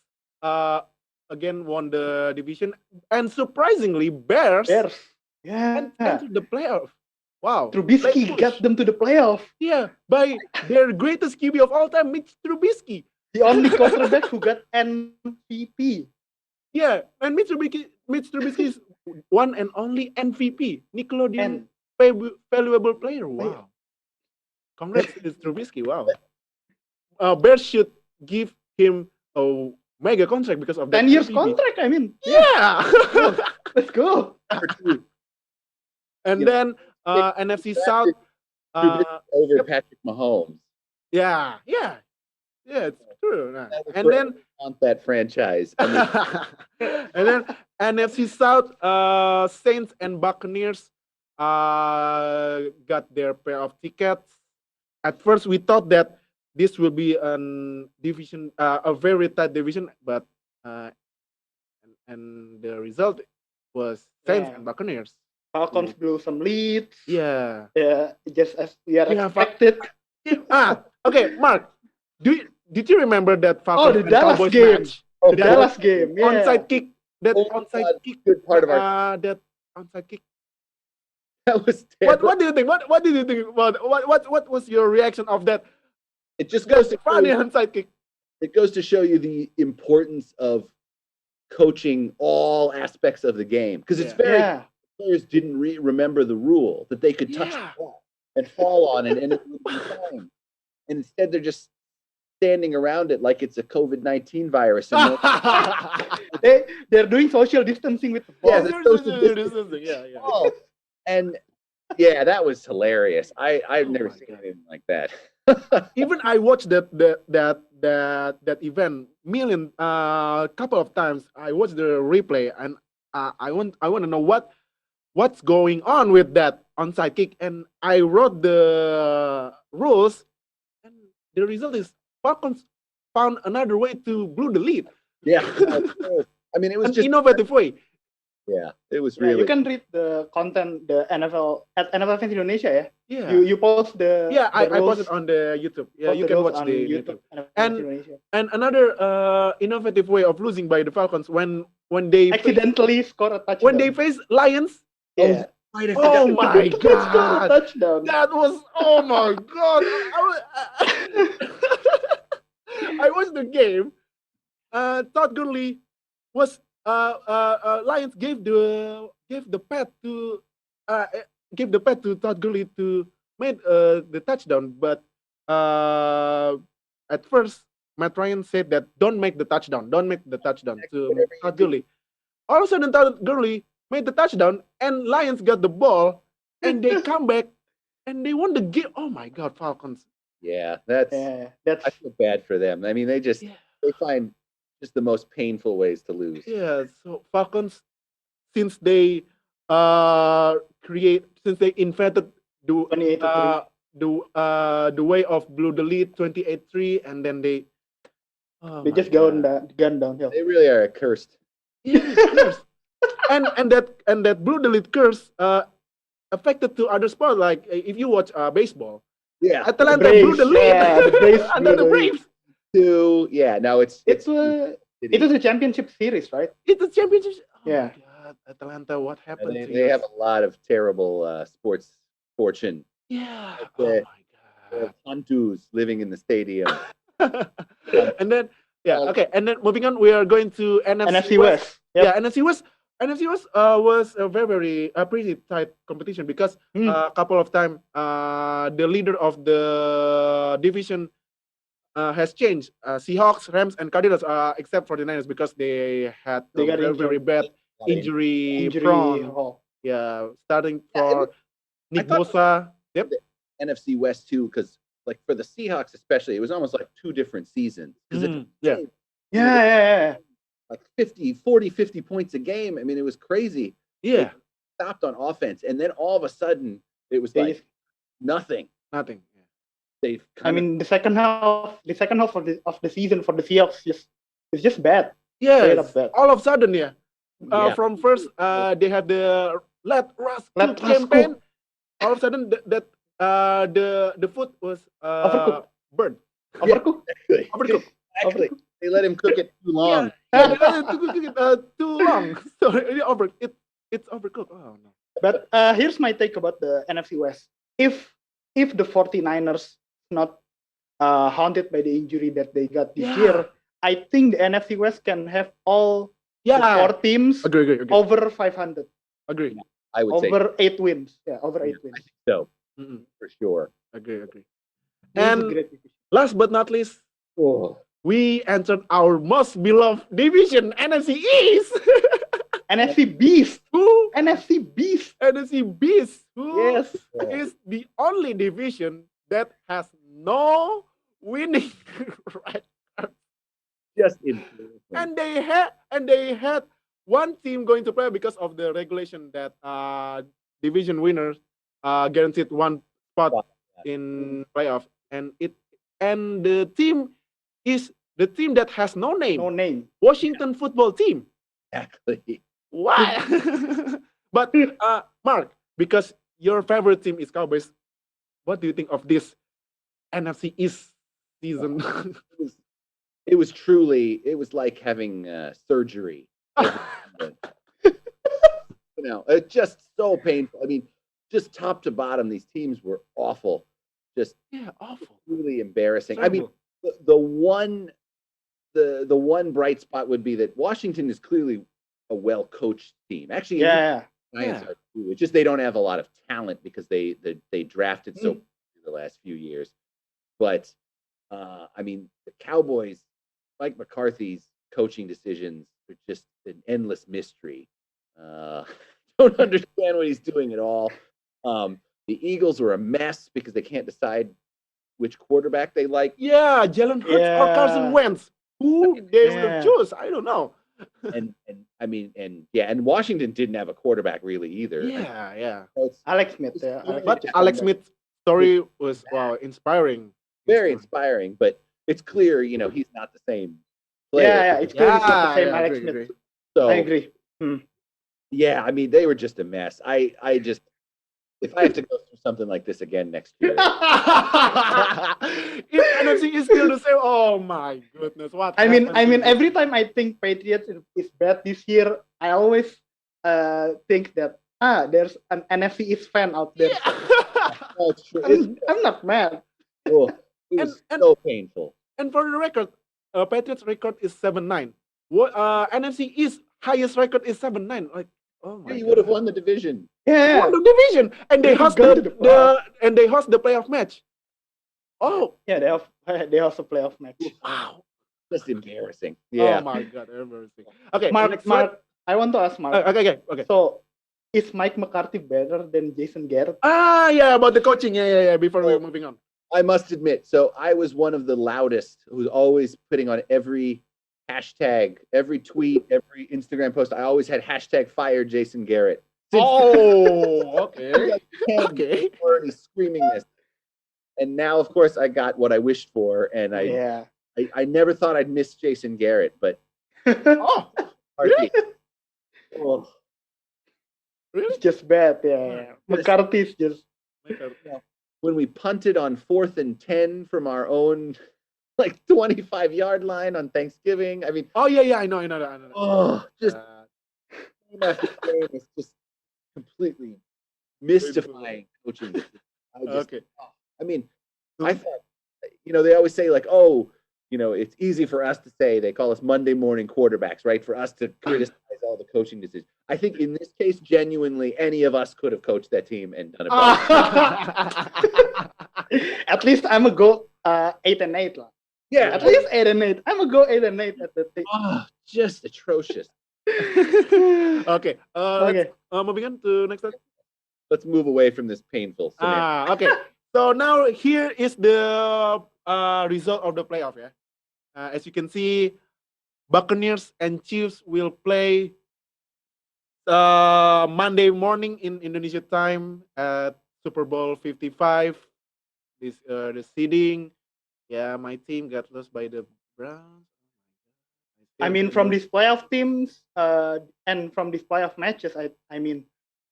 again won the division, and surprisingly, Bears went to the playoff. Wow. Trubisky got them to the playoff. Yeah, by their greatest QB of all time, Mitch Trubisky. The only quarterback who got MVP. Yeah, and Mitch Trubisky is one and only MVP, Nickelodeon valuable player. Wow. Congrats, it's Trubisky. Wow. Bears should give him a mega contract because of that 10 years MVP. contract, I mean. Yeah. Let's go. And then NFC South. Over Yep. Patrick Mahomes. Yeah, it's true. Nah. That was And great. then On that franchise. I mean, and then NFC South, Saints and Buccaneers got their pair of tickets. At first, we thought that this will be an division, a very tight division, but and the result was Saints Yeah. and Buccaneers. Falcons blew some leads. Yeah. Yeah, just as we are Yeah, expected. Okay, Mark. Did you remember that Falcons the and Dallas Cowboys game. match? oh, The that Dallas game. Yeah. Onside kick. That Oh my onside God, kick. good part of our. That onside kick. That was What terrible. do you think? What did you think about what was your reaction of that? It just goes to show Funny you, onside kick. it goes to show you the importance of coaching all aspects of the game because it's Yeah. very Yeah. players didn't remember the rule that they could touch Yeah. the ball and fall on it and it would be fine. And instead, they're just standing around it like it's a COVID-19 virus. And They're doing social distancing with the ball. Yeah, they're social Yeah. ball. And yeah, that was hilarious. I've Oh never my seen God. anything like that. Even I watched that event couple of times. I watched the replay and I want to know what's going on with that onside kick, and I wrote the rules, and the result is Falcons found another way to blow the lead. Yeah, I mean, it was An just innovative way. yeah, it was Yeah, really. you can read the content the NFL at NFL Fans Indonesia. Yeah, Yeah. you post the I rules, posted on the YouTube. Yeah, post you the can rules watch on the YouTube. YouTube. NFL Fans And- Indonesia. And another innovative way of losing by the Falcons when they Accidentally score a touchdown. when they face Lions. yeah. Right, I Oh forgot. my They score a God. touchdown. That was, oh my God. I watched the game. Todd Gurley was Lions gave the pad to Todd Gurley to make the touchdown, but at first Matt Ryan said that don't make the touchdown to Todd Gurley. All of a sudden Todd Gurley made the touchdown and Lions got the ball and they come back and they won the game. Oh my God, Falcons. Yeah, that's. Yeah, that's I feel bad for them. I mean, they just Yeah. they find just the most painful ways to lose. Yeah, so Falcons, since they invented the 28-3. the way of blew the lead 28-3, and then they They just gun downhill. They really are cursed. Yeah, curse. and that blew the lead curse affected to other sports, like if you watch baseball. Yeah. Atlanta Braves, blew the lead. yeah, the Braves Under blew the the Braves. Yeah. No, it's It was a championship series, right? It's a championship. Oh Yeah. my God, Atlanta, what happened to they you? have a lot of terrible sports fortune. Yeah. They- Oh my They God. have Hantus living in the stadium. And then okay, and then moving on, we are going to NFC West. Yep. Yeah, NFC West was a very pretty tight competition because a couple of times the leader of the division has changed. Seahawks, Rams, and Cardinals, except for the Niners because they had They got very injured. bad injury Injury. prone. Oh. Yeah, starting Yeah, for Nick thought- Bosa. Yep. NFC West too, because like for the Seahawks especially, it was almost like two different seasons. Because Yeah. Yeah. like 50 points a game. I mean, it was crazy. Yeah. Stopped on offense, and then all of a sudden it was They like just- nothing. Nothing. They I mean, the second half of the season for the Seahawks it's just bad. Yeah. Straight up bad. All of a sudden, yeah. Yeah. From first, they have the Let Russ Let Cook Russ campaign. All of a sudden, the foot was Overcooked. burned. Overcooked. Overcooked. Actually, they let him cook it too long. Yeah, they let it cook it too long, so it's overcooked. Oh no. But here's my take about the NFC West. If the 49ers not haunted by the injury that they got this Yeah. year, I think the NFC West can have all the Yeah. 4 teams Agree. over 500, Agree. I would say over 8 wins. Yeah, over 8 wins. so Mm-mm. for sure. Agree. This is And a great division. last but not least, Oh, We entered our most beloved division, NFC East. NFC Beast. Who NFC Beast. NFC Beast, who Yes. is the only division that has no winning record. just influencing. And they had one team going to play because of the regulation that division winners guaranteed one spot in playoff, and the team is the team that has no name, No name. Washington football team. Exactly. Why? But Mark, because your favorite team is Cowboys, what do you think of this NFC East season? It was truly, it was like having surgery. It's just so painful. I mean, just top to bottom, these teams were awful. Just Awful. really embarrassing. I mean, the one bright spot would be that Washington is clearly a well coached team. Actually, Yeah. Giants are too. It's just they don't have a lot of talent because they drafted so the last few years. But I mean, the Cowboys, Mike McCarthy's coaching decisions are just an endless mystery. Don't understand what he's doing at all. The Eagles were a mess because they can't decide which quarterback they like. Yeah, Jalen Hurts or Carson Wentz. Who they will choose? I don't know. And I mean, and Washington didn't have a quarterback really either. Yeah. So it's Alex Smith. Yeah. But Alex Smith's story was inspiring. very inspiring, but it's clear, he's not the same player. Yeah. It's clear it's not the same Yeah, Alex agree, Smith. So I agree. yeah, I mean, they were just a mess. I just, if I have to go through something like this again next year, If NFC is still the same, oh my goodness, what? I mean, happened to every time I think Patriots is bad this year, I always think that there's an NFC East fan out there. oh, it's true. It's, I'm not mad. oh, it was And- so painful. And for the record, Patriots record is 7-9. What NFC East highest record is 7-9. Like, oh my Yeah, you God. would have won the division. Yeah. Won the division, and they They host go to the the playoff match. Oh Yeah, they also playoff match. wow! Just embarrassing. Oh Yeah. my God, embarrassing. Okay, Mark, next one. I want to ask Mark. Okay. So, is Mike McCarthy better than Jason Garrett? Yeah, about the coaching. Yeah. Before we're moving on. I must admit, so I was one of the loudest who's always putting on every hashtag, every tweet, every Instagram post. I always had hashtag fire Jason Garrett. Oh, okay. Okay. Already screaming this. And now, of course, I got what I wished for, and I never thought I'd miss Jason Garrett, but Oh, Archie. Oh, really? It's just bad. Yeah. McCarthy is just. when we punted on 4th and 10 from our own 25-yard line on Thanksgiving. I mean, Oh yeah. I know that. oh, just Uh, game after game is just completely mystifying coaching. okay. I mean, I thought, they always say it's easy for us to say, they call us Monday morning quarterbacks, right? For us to criticize all the coaching decisions. I think in this case, genuinely, any of us could have coached that team and done it better. At least I'm a go 8-8 lah. Yeah, At least 8-8. I'm a go 8-8 at the thing. just atrocious. Okay. Okay. Moving on to next one. Let's move away from this painful scenario. Okay. So now here is the result of the playoff. Yeah. As you can see, Buccaneers and Chiefs will play Monday morning in Indonesia time at Super Bowl 55. The seeding. Yeah, my team got lost by the Browns. I mean, from these playoff teams and from these playoff matches, I mean,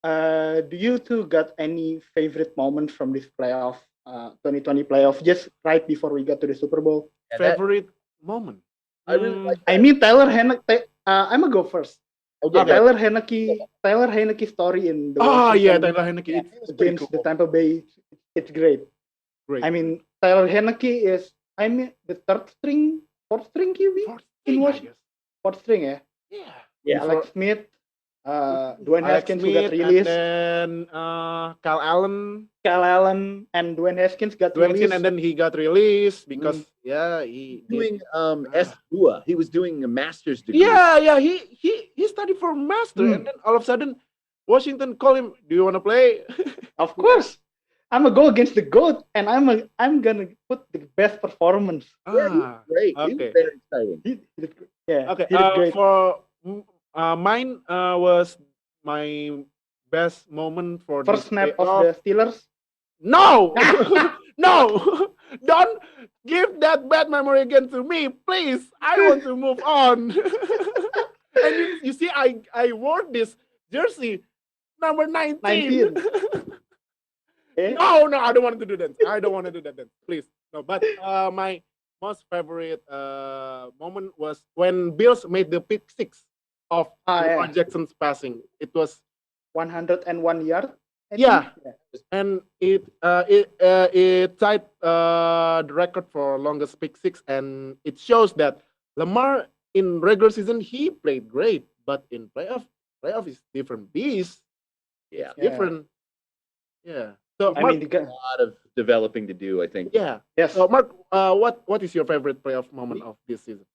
do you two got any favorite moments from this playoff, 2020 playoff, just right before we got to the Super Bowl? favorite moment. I really like I mean, Tyler Heineke. I'm gonna go first. Okay, Tyler Heineke story in the Washington Tyler Heineke. It's pretty against cool. the Tampa Bay. It's great. Great. I mean, Tyler Heineke is, the fourth string QB Fourth in thing, I Washington. guess. Fourth string, yeah. Yeah. Yeah. Alex Smith, Dwayne Alex Haskins who got Smith, and released. then Kyle Allen, Kyle Allen and Dwayne Haskins got Dwayne released. and then he got released because he Doing did. S2. He was doing a master's degree. Yeah, he studied for master, and then all of a sudden, Washington call him. Do you want to play? Of course, I'm gonna go against the GOAT, and I'm gonna put the best performance. Yeah, he was great. He was Okay. very exciting. He did, yeah, Okay. he did great. For mine was my best moment for First this snap playoff. of the Steelers. No, no, don't give that bad memory again to me, please. I want to move on. And you see, I wore this jersey number 19. 19. Eh? No, I don't want to do that. I don't want to do that then. Please. No, but my most favorite moment was when Bills made the pick six of Lamar Jackson's passing. It was 101 yard. I Yeah. think. and it tied the record for longest pick six, and it shows that Lamar in regular season he played great, but in playoff is different beast. Yeah. Yeah. Different. Yeah. So I Mark, mean, the A lot of developing to do, I think. yeah. yes. So Mark, what is your favorite playoff moment of this season?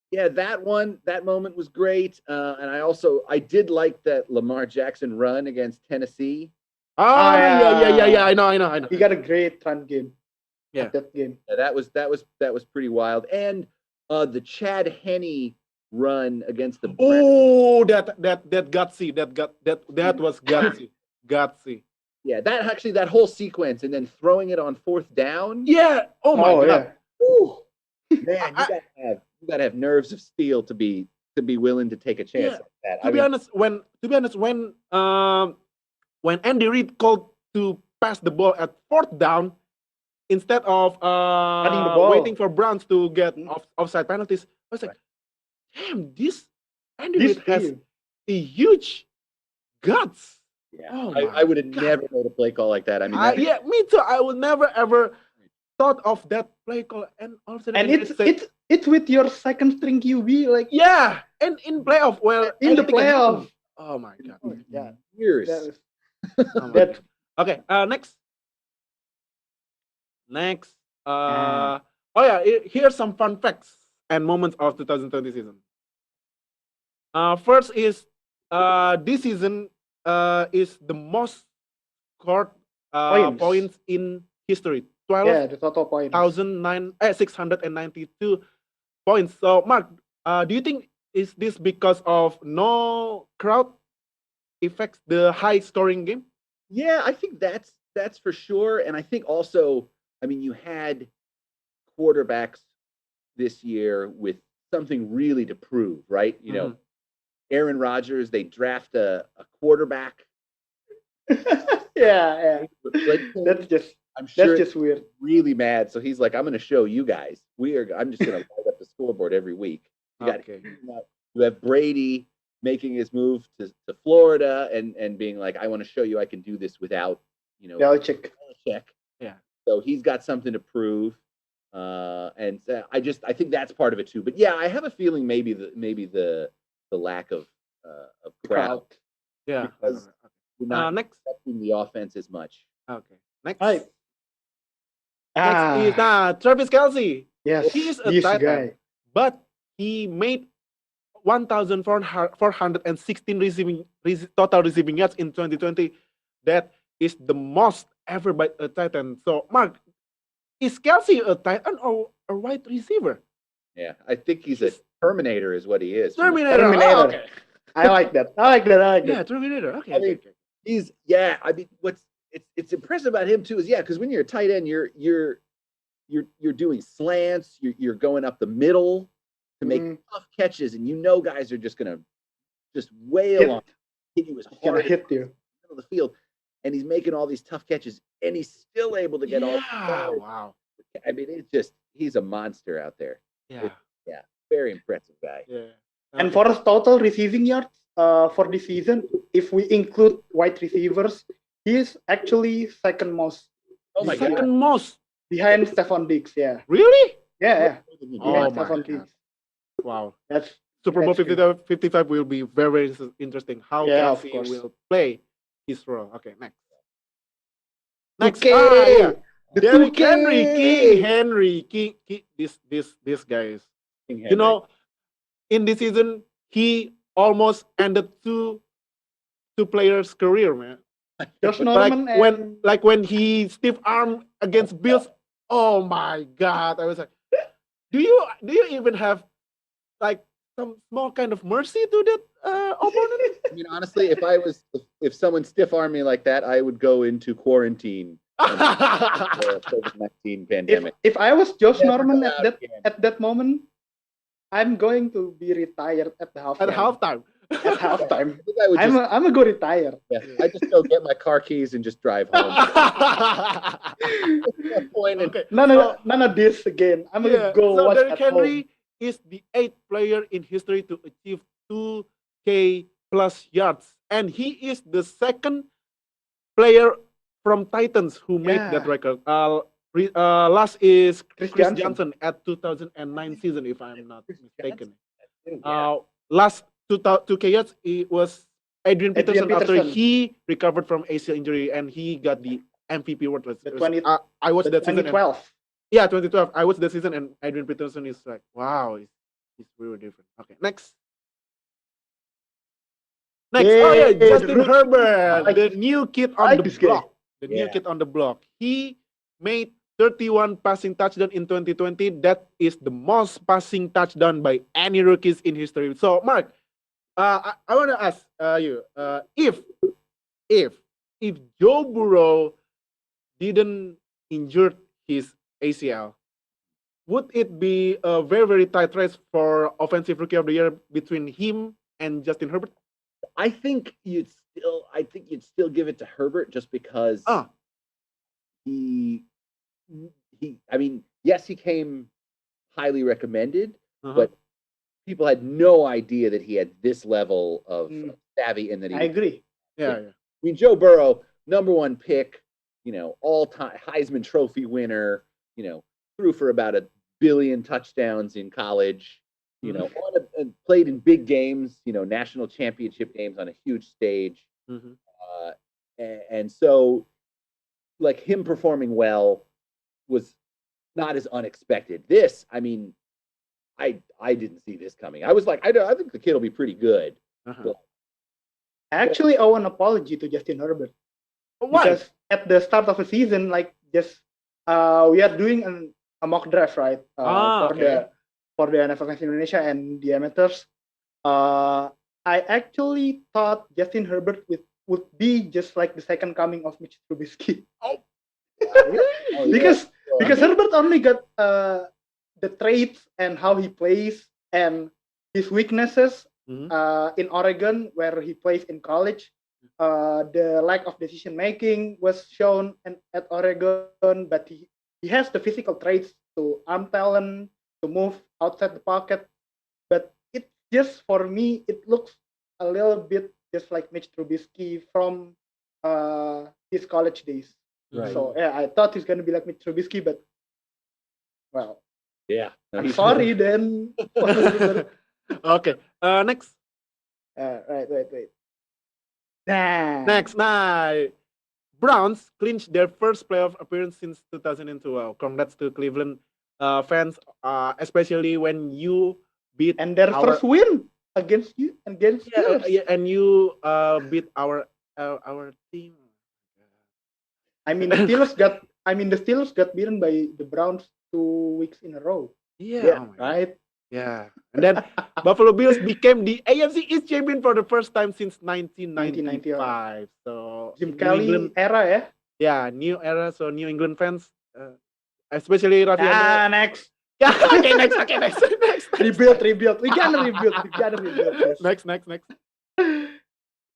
Yeah, that moment was great. And I did like that Lamar Jackson run against Tennessee. Oh yeah. yeah. I know. He got a great run game. Yeah. That game. Yeah, that was pretty wild. And the Chad Henne run against the Browns. Oh, that gutsy. That was gutsy. Yeah, that whole sequence and then throwing it on fourth down. Yeah. Oh my god. Ooh, man, you gotta have nerves of steel to be willing to take a chance like that. To be honest, when Andy Reid called to pass the ball at fourth down instead of Running the ball. waiting for Browns to get offside penalties, I was like, damn, this Andy This Reid has team. a huge guts. Yeah, Oh I would have never made a play call like that. I mean, Yeah, me too. I would never ever thought of that play call, and all of a sudden, And Andy Reid said, it's with your second string QB, like yeah, and in playoff, well, in the anything can happen. playoff. Oh my god. Oh, yeah. years. That was- Oh my that God. Okay, next. Oh yeah, here's some fun facts and moments of 2020 season. First is this season is the most scored points in history. the total points. 692 points. So Mark, do you think is this because of no crowd affects the high scoring game? Yeah, I think that's for sure. And I think also, I mean, you had quarterbacks this year with something really to prove, right? You know, Aaron Rodgers, they draft a quarterback. yeah. I'm sure That's just weird. really mad. So he's like, I'm going to show you guys. I'm just going to light up the scoreboard every week. You have Brady making his move to Florida and being like, I want to show you I can do this without, Belichick. Yeah. So he's got something to prove. And I think that's part of it too. But yeah, I have a feeling maybe the lack of crowd. Yeah. Because we're not next. affecting the offense as much. Okay. Next. Right. Next is Travis Kelce. Yes. He's a this tight guy. end, but he made 1,416 total receiving yards in 2020. That is the most ever by a tight end. So, Mark, is Kelce a tight end or a wide receiver? Yeah, I think he's a Terminator, is what he is. Terminator. Terminator. Oh, okay. I like that. Yeah, Terminator. Okay. I mean, it's impressive about him too is because when you're a tight end, you're doing slants, you're going up the middle to make tough catches, and guys are just gonna wail on hit you as hard Gonna as hit you. middle of the field, and he's making all these tough catches, and he's still able to get all. Wow. I mean, he's a monster out there. Yeah. Very impressive guy. Yeah. And for his total receiving yards for this season, if we include wide receivers, he is actually second most. Oh my God. Second most. Behind Stephon Diggs, yeah. Really? Yeah. Oh Behind my Stephon God. Diggs. Wow. That's Super Bowl That's true. 55 will be very, very interesting. How Yeah, of Kelsey course. will play his role. Okay, next. Next, 2K, yeah, the Derrick 2K. Henry, King. This guy is. King You Henry. know, in this season, he almost ended two players' career, man. Josh Like Norman and when he stiff arm against Bills. Oh my God! I was like, do you even have like some small kind of mercy to that opponent? I mean, honestly, if someone stiff armed me like that, I would go into quarantine. The COVID-19 pandemic. if I was Josh Never Norman go at out that again. at that moment, I'm going to be retired at the halftime. At halftime. At halftime. I think I would just, I'm a go retire. yeah, I just go get my car keys and just drive home. No point in- Okay. None of this again. I'm gonna go so watch Derrick at Henry home. is the 8th player in history to achieve 2K plus yards, and he is the second player from Titans who made that Yeah. record. Last is Chris Chris Johnson. Johnson at 2009 season, if I'm not mistaken. Yeah. Last 2K yards, it was Adrian Adrian Peterson after Peterson. he recovered from ACL injury and he got the MVP award. The 20 I watched that season. 2012. Yeah, 2012. I watched that season and Adrian Peterson is like, wow, he's really different. Okay, next. Next, oh yeah, Yay, Justin the Herbert, like- the new kid I on like the this guy. block. The new Yeah. kid on the block. He made 31 passing touchdown in 2020. That is the most passing touchdown by any rookies in history. So, Mark, I want to ask you, if Joe Burrow didn't injure his ACL, would it be a very, very tight race for offensive rookie of the year between him and Justin Herbert? I think you'd still give it to Herbert just because Ah, he I mean, yes, he came highly recommended, uh-huh. but people had no idea that he had this level of Mm. savvy and that he I agree. yeah. I mean, Joe Burrow, #1 pick, all-time Heisman Trophy winner, threw for about 1 billion touchdowns in college, and played in big games, national championship games on a huge stage. Mhm. And so, like, him performing well was not as unexpected. This, I mean, I didn't see this coming. I was like, I think the kid will be pretty good. Uh-huh. I actually owe an apology to Justin Herbert Why? because at the start of the season, like just we are doing a mock draft, right? Okay. For the NFL Fans Indonesia and the amateurs. I actually thought Justin Herbert would be just like the second coming of Mitch Trubisky Oh, yeah. because Sure. because Herbert only got the traits and how he plays and his weaknesses Mhm. in Oregon where he plays in college. The lack of decision making was shown at Oregon, but he has the physical traits to arm talent, to move outside the pocket. But it just for me, it looks a little bit just like Mitch Trubisky from his college days. Right. So yeah, I thought he's gonna be like Mitch Trubisky, but well, Yeah. No, I'm he's- sorry then. Okay. Next. Wait. Nah. Next. Nah. Browns clinched their first playoff appearance since 2012. Congrats to Cleveland fans, especially when you beat And their our first win against Steelers. and you beat our team. I mean, the Steelers got beaten by the Browns 2 weeks in a row, Yeah. Oh my God. right? Yeah. And then Buffalo Bills became the AFC East champion for the first time since 1995. So Jim New Kelly England, era ya. yeah, new era. So New England fans, especially Rafiandra. Next. Yeah. Okay. Next. Rebuild. We gotta rebuild. Yes.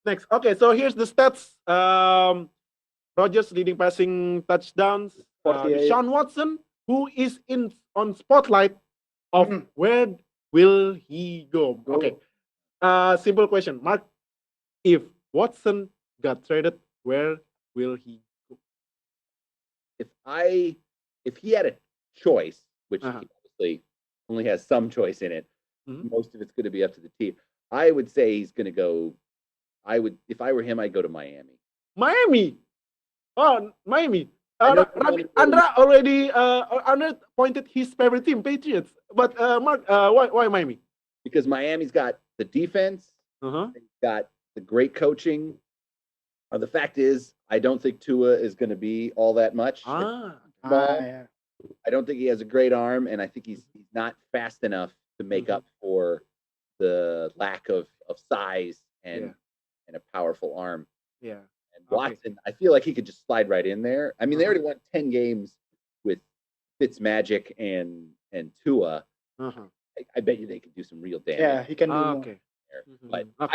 Next. Okay. So here's the stats. Rodgers leading passing touchdowns. 48. Deshaun Watson, who is on spotlight of Mhm. where will he go? Okay. Simple question, Mark. If Watson got traded, where will he go? If he had a choice, which Uh-huh. he obviously only has some choice in it, most of it's going to be up to the team. I would say he's going to go. If I were him, I'd go to Miami. Miami. Oh, Miami. I know you wanted to go to Andra already Andra pointed his favorite team, Patriots. But Mark, why Miami? because Miami's got the defense, Uh-huh. they've got the great coaching. The fact is, I don't think Tua is going to be all that much. Ah. Small. Yeah. I don't think he has a great arm, and I think he's not fast enough to make up for the lack of size and a powerful arm. Yeah. And Watson, I feel like he could just slide right in there. I mean, they already won 10 games with Fitzmagic and Tua. Uh-huh. I bet you they could do some real damage. Yeah, he can do more. Okay. There. Mhm. But Okay.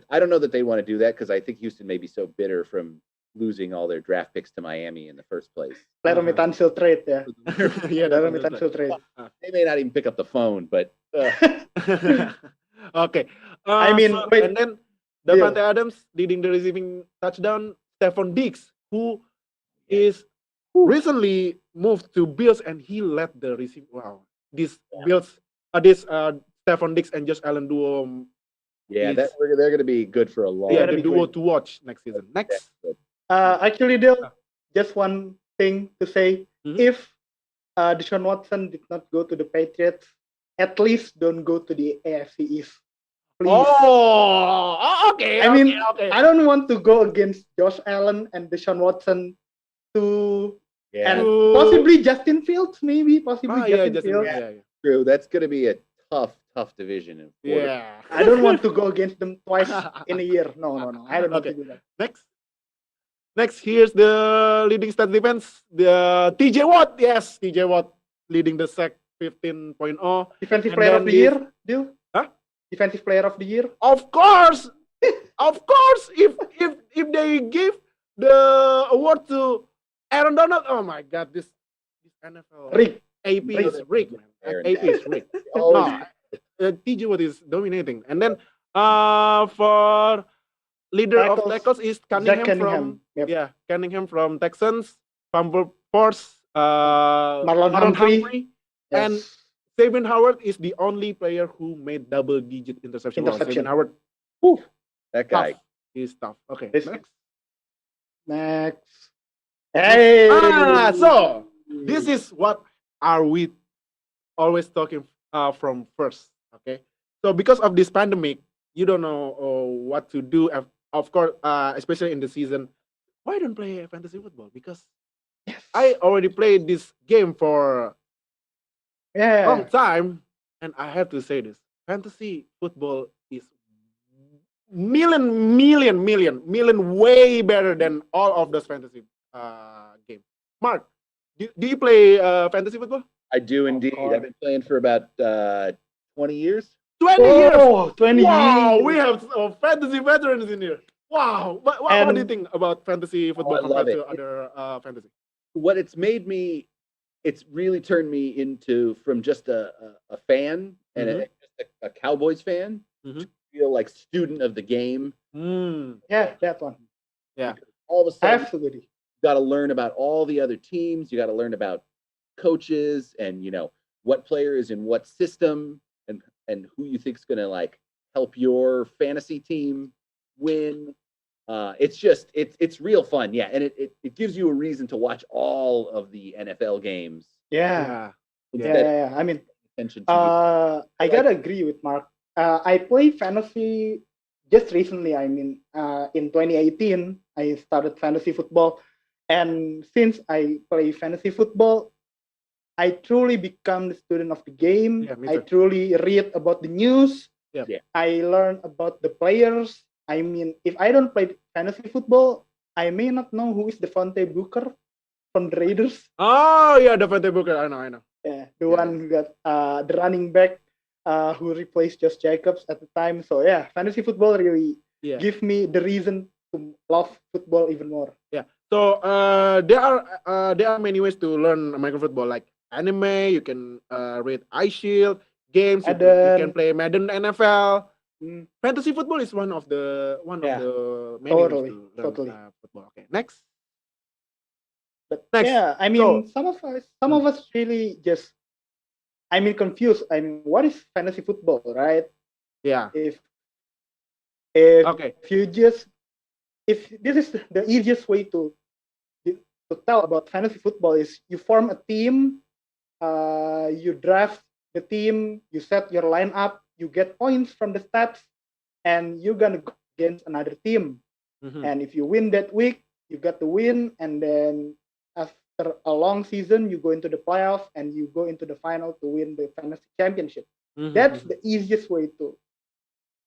I don't know that they want to do that because I think Houston may be so bitter from losing all their draft picks to Miami in the first place. Let him cancel trade ya. Yeah, Let him that's cancel trade. They may not even pick up the phone, but Okay. I mean, wait. And then Deal. Davante Adams leading the receiving touchdown. Stephon Diggs, who is recently moved to Bills, and he led the receive. Wow, this Bills, Stephon Diggs and Josh Allen duo. yeah, It's- they're going to be good for a long. Yeah, gotta the be duo great. to watch next season. Next. Actually, Dil, just one thing to say. Mhm. If Deshaun Watson did not go to the Patriots, at least don't go to the AFC East. Please. Okay. I mean, okay. I don't want to go against Josh Allen and Deshaun Watson to and To- possibly Justin Fields, maybe possibly yeah, Justin Justin, Fields. yeah. True. That's going to be a tough division. In quarter. Yeah. I don't want to go against them twice in a year. No. I don't want Okay. to do that. Next, here's the leading stat defense. The TJ Watt. Yes, TJ Watt leading the sack 15.0. Defensive And player then of the this- year, Dil? Huh? Defensive player of the year? Of course. If they give the award to Aaron Donald, oh my God, this NFL Rick. AP is Rick, man. Aaron AP is Rick. Always- No, TJ Watt is dominating. And then for leader of tackles is Cunningham, Cunningham. from Yep. Cunningham from Texans. Fumble force Marlon Humphrey. And Yes. Xavier Howard is the only player who made double-digit interception. Wow, Interception. Xavier Howard, that guy. tough. He's tough. Okay, This- next. Next. Hey. So this is what are we always talking from first. Okay, so because of this pandemic, you don't know what to do. Of course, especially in the season. Why don't play fantasy football? Because I already played this game for Yeah. long time, and I have to say this: fantasy football is million way better than all of those fantasy games. Mark, do you play fantasy football? I do indeed. course. I've been playing for about 20 years. 20 years. Oh, 20 Wow, years. we have fantasy veterans in here. Wow, what do you And- think about fantasy football I love compared to it. other fantasy? What it's made me, it's really turned me into from just a fan and just a Cowboys fan Mhm. to feel like student of the game. Yeah, that one. All of a sudden, Absolutely. you got to learn about all the other teams. You got to learn about coaches and what player is in what system and who you think is going to like help your fantasy team win. It's real fun, yeah, and it gives you a reason to watch all of the NFL games Yeah. instead of Yeah. I mean, attention to I gotta agree with Mark. I play fantasy just recently. I mean, in 2018, I started fantasy football, and since I play fantasy football, I truly become the student of the game. Yeah, me I too. truly read about the news. Yep. Yeah. I learn about the players. I mean, if I don't play fantasy football, I may not know who is Devontae Booker from the Raiders. Oh yeah, Devontae Booker. I know. Yeah, the one who got the running back who replaced Josh Jacobs at the time. So yeah, fantasy football really Yeah. give me the reason to love football even more. So there are many ways to learn American football, like anime. You can read iShield games. You can Madden. play Madden NFL. Mm. Fantasy football is one of the Yeah. many ways Totally, to learn totally. football. Okay, next. But Next. yeah, I mean, some of us really just confused. What is fantasy football, right? Yeah. If Okay. if this is the easiest way to tell about fantasy football is you form a team, you draft the team, you set your lineup, you get points from the stats, and you're gonna go against another team. Mhm. And if you win that week, you got the win, and then after a long season, you go into the playoff and you go into the final to win the fantasy championship. Mhm, That's mhm. the easiest way to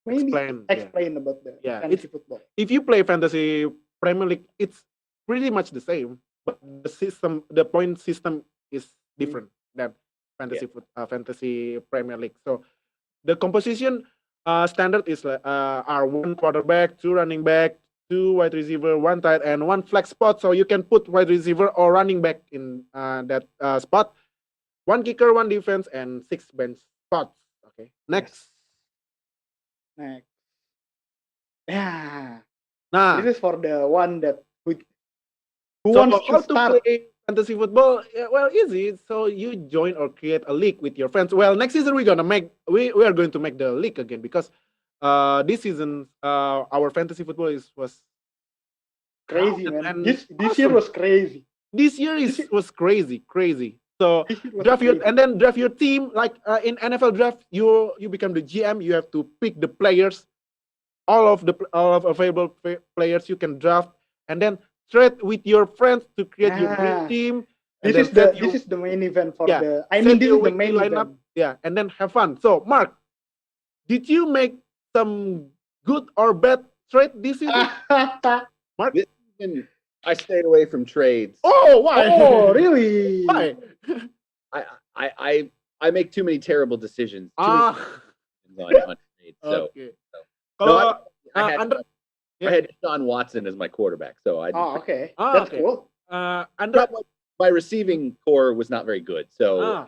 maybe Explain. Yeah. explain about the Yeah, fantasy football. If you play fantasy Premier League, it's pretty much the same, but the point system is different than fantasy Premier League. So the composition standard is are one quarterback, two running back, two wide receiver, one tight end, one flex spot. So you can put wide receiver or running back in that spot. One kicker, one defense, and 6 bench spots. Okay. Next. Next. Yeah. Nah. This is for the one that who So wants how to start. play fantasy football? Well, easy. So you join or create a league with your friends. Well, next season we are going to make the league again because this season our fantasy football was Crazy, crowded man. and This year awesome. was crazy. This year was crazy. So This year was draft your crazy. and then draft your team like in NFL draft. You become the GM. You have to pick the players, all of available players you can draft, and then trade with your friends to create your dream Ah, team. this And is then this is the main event for yeah, the. set This your is the weekly main lineup. event. Yeah, and then have fun. So, Mark, did you make some good or bad trade this season? Mark? This season, I stayed away from trades. Oh, why? Oh, really? Why? I make too many terrible decisions. Too many Ah, on trades. So okay. no, I had Andra, I had Deshaun Watson as my quarterback, so I Oh, okay. Ah, That's okay. cool. Andra, my receiving core was not very good. So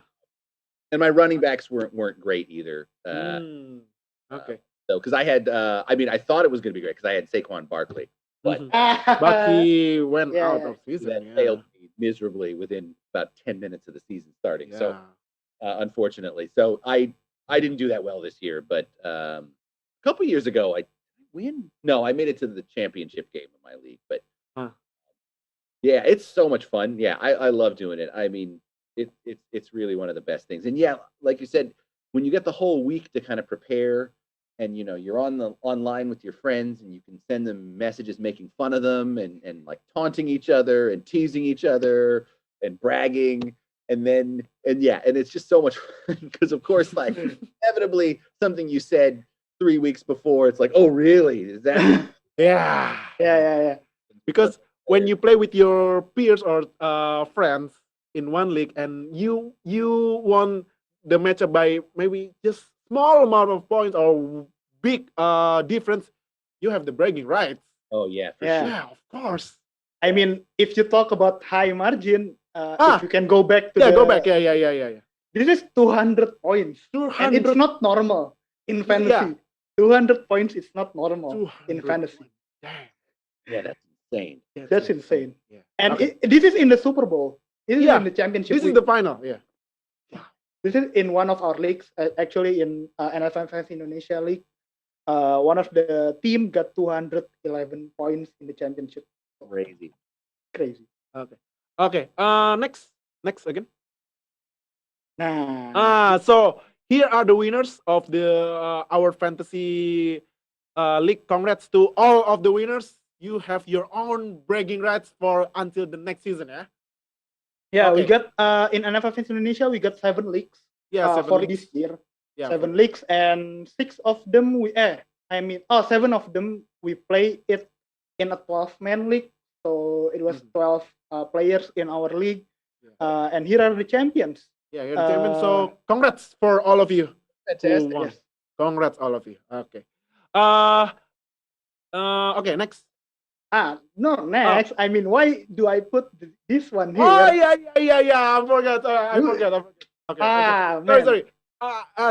and my running backs weren't great either. Okay. So because I had I thought it was going to be great because I had Saquon Barkley, but But he went Yeah. out of season. that Yeah. failed me miserably within about 10 minutes of the season starting. Yeah. So unfortunately, so I didn't do that well this year. But a couple years ago, I win. No, I made it to the championship game of my league. But yeah, it's so much fun. Yeah, I love doing it. I mean, it's really one of the best things. And yeah, like you said, when you get the whole week to kind of prepare, and you're online with your friends, and you can send them messages making fun of them, and like taunting each other and teasing each other and bragging, and it's just so much fun because of course, like inevitably something you said 3 weeks before, it's like, oh really? Is that Yeah. Because when you play with your peers or friends in one league and you won the matchup by maybe just small amount of points or big difference, you have the bragging rights. Oh yeah, for Yeah. sure. Yeah, of course. I mean, if you talk about high margin, if you can go back to Go back. Yeah. This is 200 points, and it's 200. not normal in fantasy. 200 points is not normal in 200 fantasy. points. Damn. Yeah, that's insane. That's insane. Yeah. And Okay. this is in the Super Bowl. This is Yeah, in the championship. This is week. the final. Yeah. This is in one of our leagues, actually in NFL Fans Indonesia league. One of the team got 211 points in the championship. Crazy. Crazy. Okay. Next again. Nah. So here are the winners of the our fantasy league. Congrats to all of the winners. You have your own bragging rights for until the next season, yeah? Yeah, we Okay. got in NFL Fans Indonesia we got 7 leagues. Yeah, 7 for leagues. this year. Yeah, 7 leagues, and 6 of them 7 of them we play it in a 12-man league. So it was 12 players in our league. And here are the champions. Yeah, you're the champion. So congrats for all of you. Fantastic. who won. Yes. Congrats all of you. Okay. Okay, next. No, next. I mean, why do I put this one here? Oh yeah. I forgot. Okay. Man. Sorry.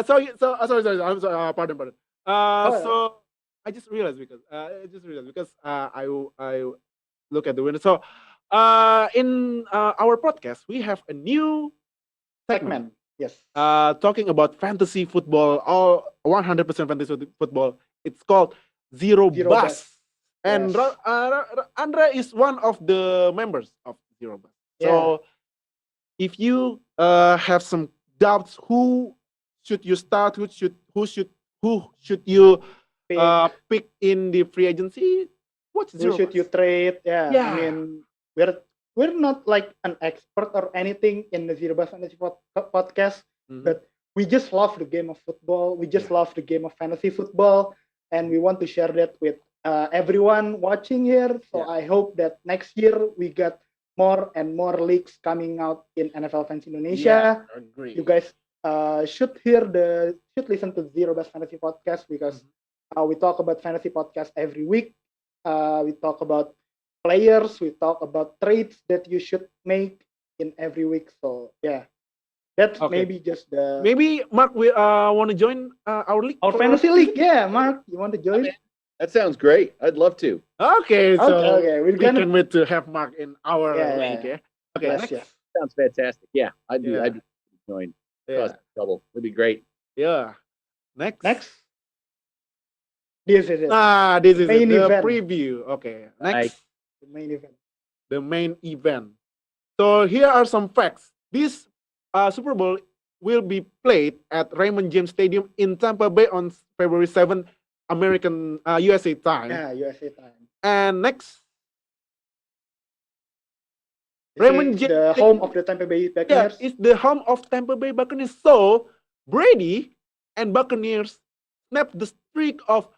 Sorry. I'm sorry. Pardon. So I just realized because I look at the winner. So in our podcast we have a new segment. Yes. Talking about fantasy football, all 100% fantasy football. It's called Zero Zero Bus. Bus. And Yes. Andra is one of the members of Zero Bus. Yeah. So if you have some doubts, who should you start? Who should you Pick. pick in the free agency? What's Who Zero should Bus? you trade? Yeah. I Yeah. mean, we're not like an expert or anything in the Zero Bus Fantasy podcast, Mhm. but we just love the game of football. We just Yeah. love the game of fantasy football, and we want to share that with everyone watching here. So Yeah. I hope that next year we get more and more leagues coming out in NFL Fans Indonesia. agree. You guys should listen to Zero Bus Fantasy Podcast because we talk about fantasy podcast every week. We talk about players. We talk about trades that you should make in every week. So yeah, that's Okay. maybe just the Maybe Mark, we want to join our league. our for fantasy season? league. Yeah, Mark, you want to join? in. That sounds great. I'd love to. Okay, so Okay, we're we gonna. can wait to have Mark in our Yeah, league. Yeah. Okay. Yes, Next. yes. Sounds fantastic. Yeah, I'd be Yeah. I'd be joined. Yeah. Cause trouble. It'd be great. Yeah. Next. Next, this is it. This is Main it, the event. preview. Okay. Right. Next, The main event. the main event. So here are some facts. This Super Bowl will be played at Raymond James Stadium in Tampa Bay on February 7th, American USA time. Yeah, USA time. And next, This Raymond is James the home of the Tampa Bay yeah, Buccaneers. it's the home of Tampa Bay Buccaneers. So Brady and Buccaneers snapped the streak of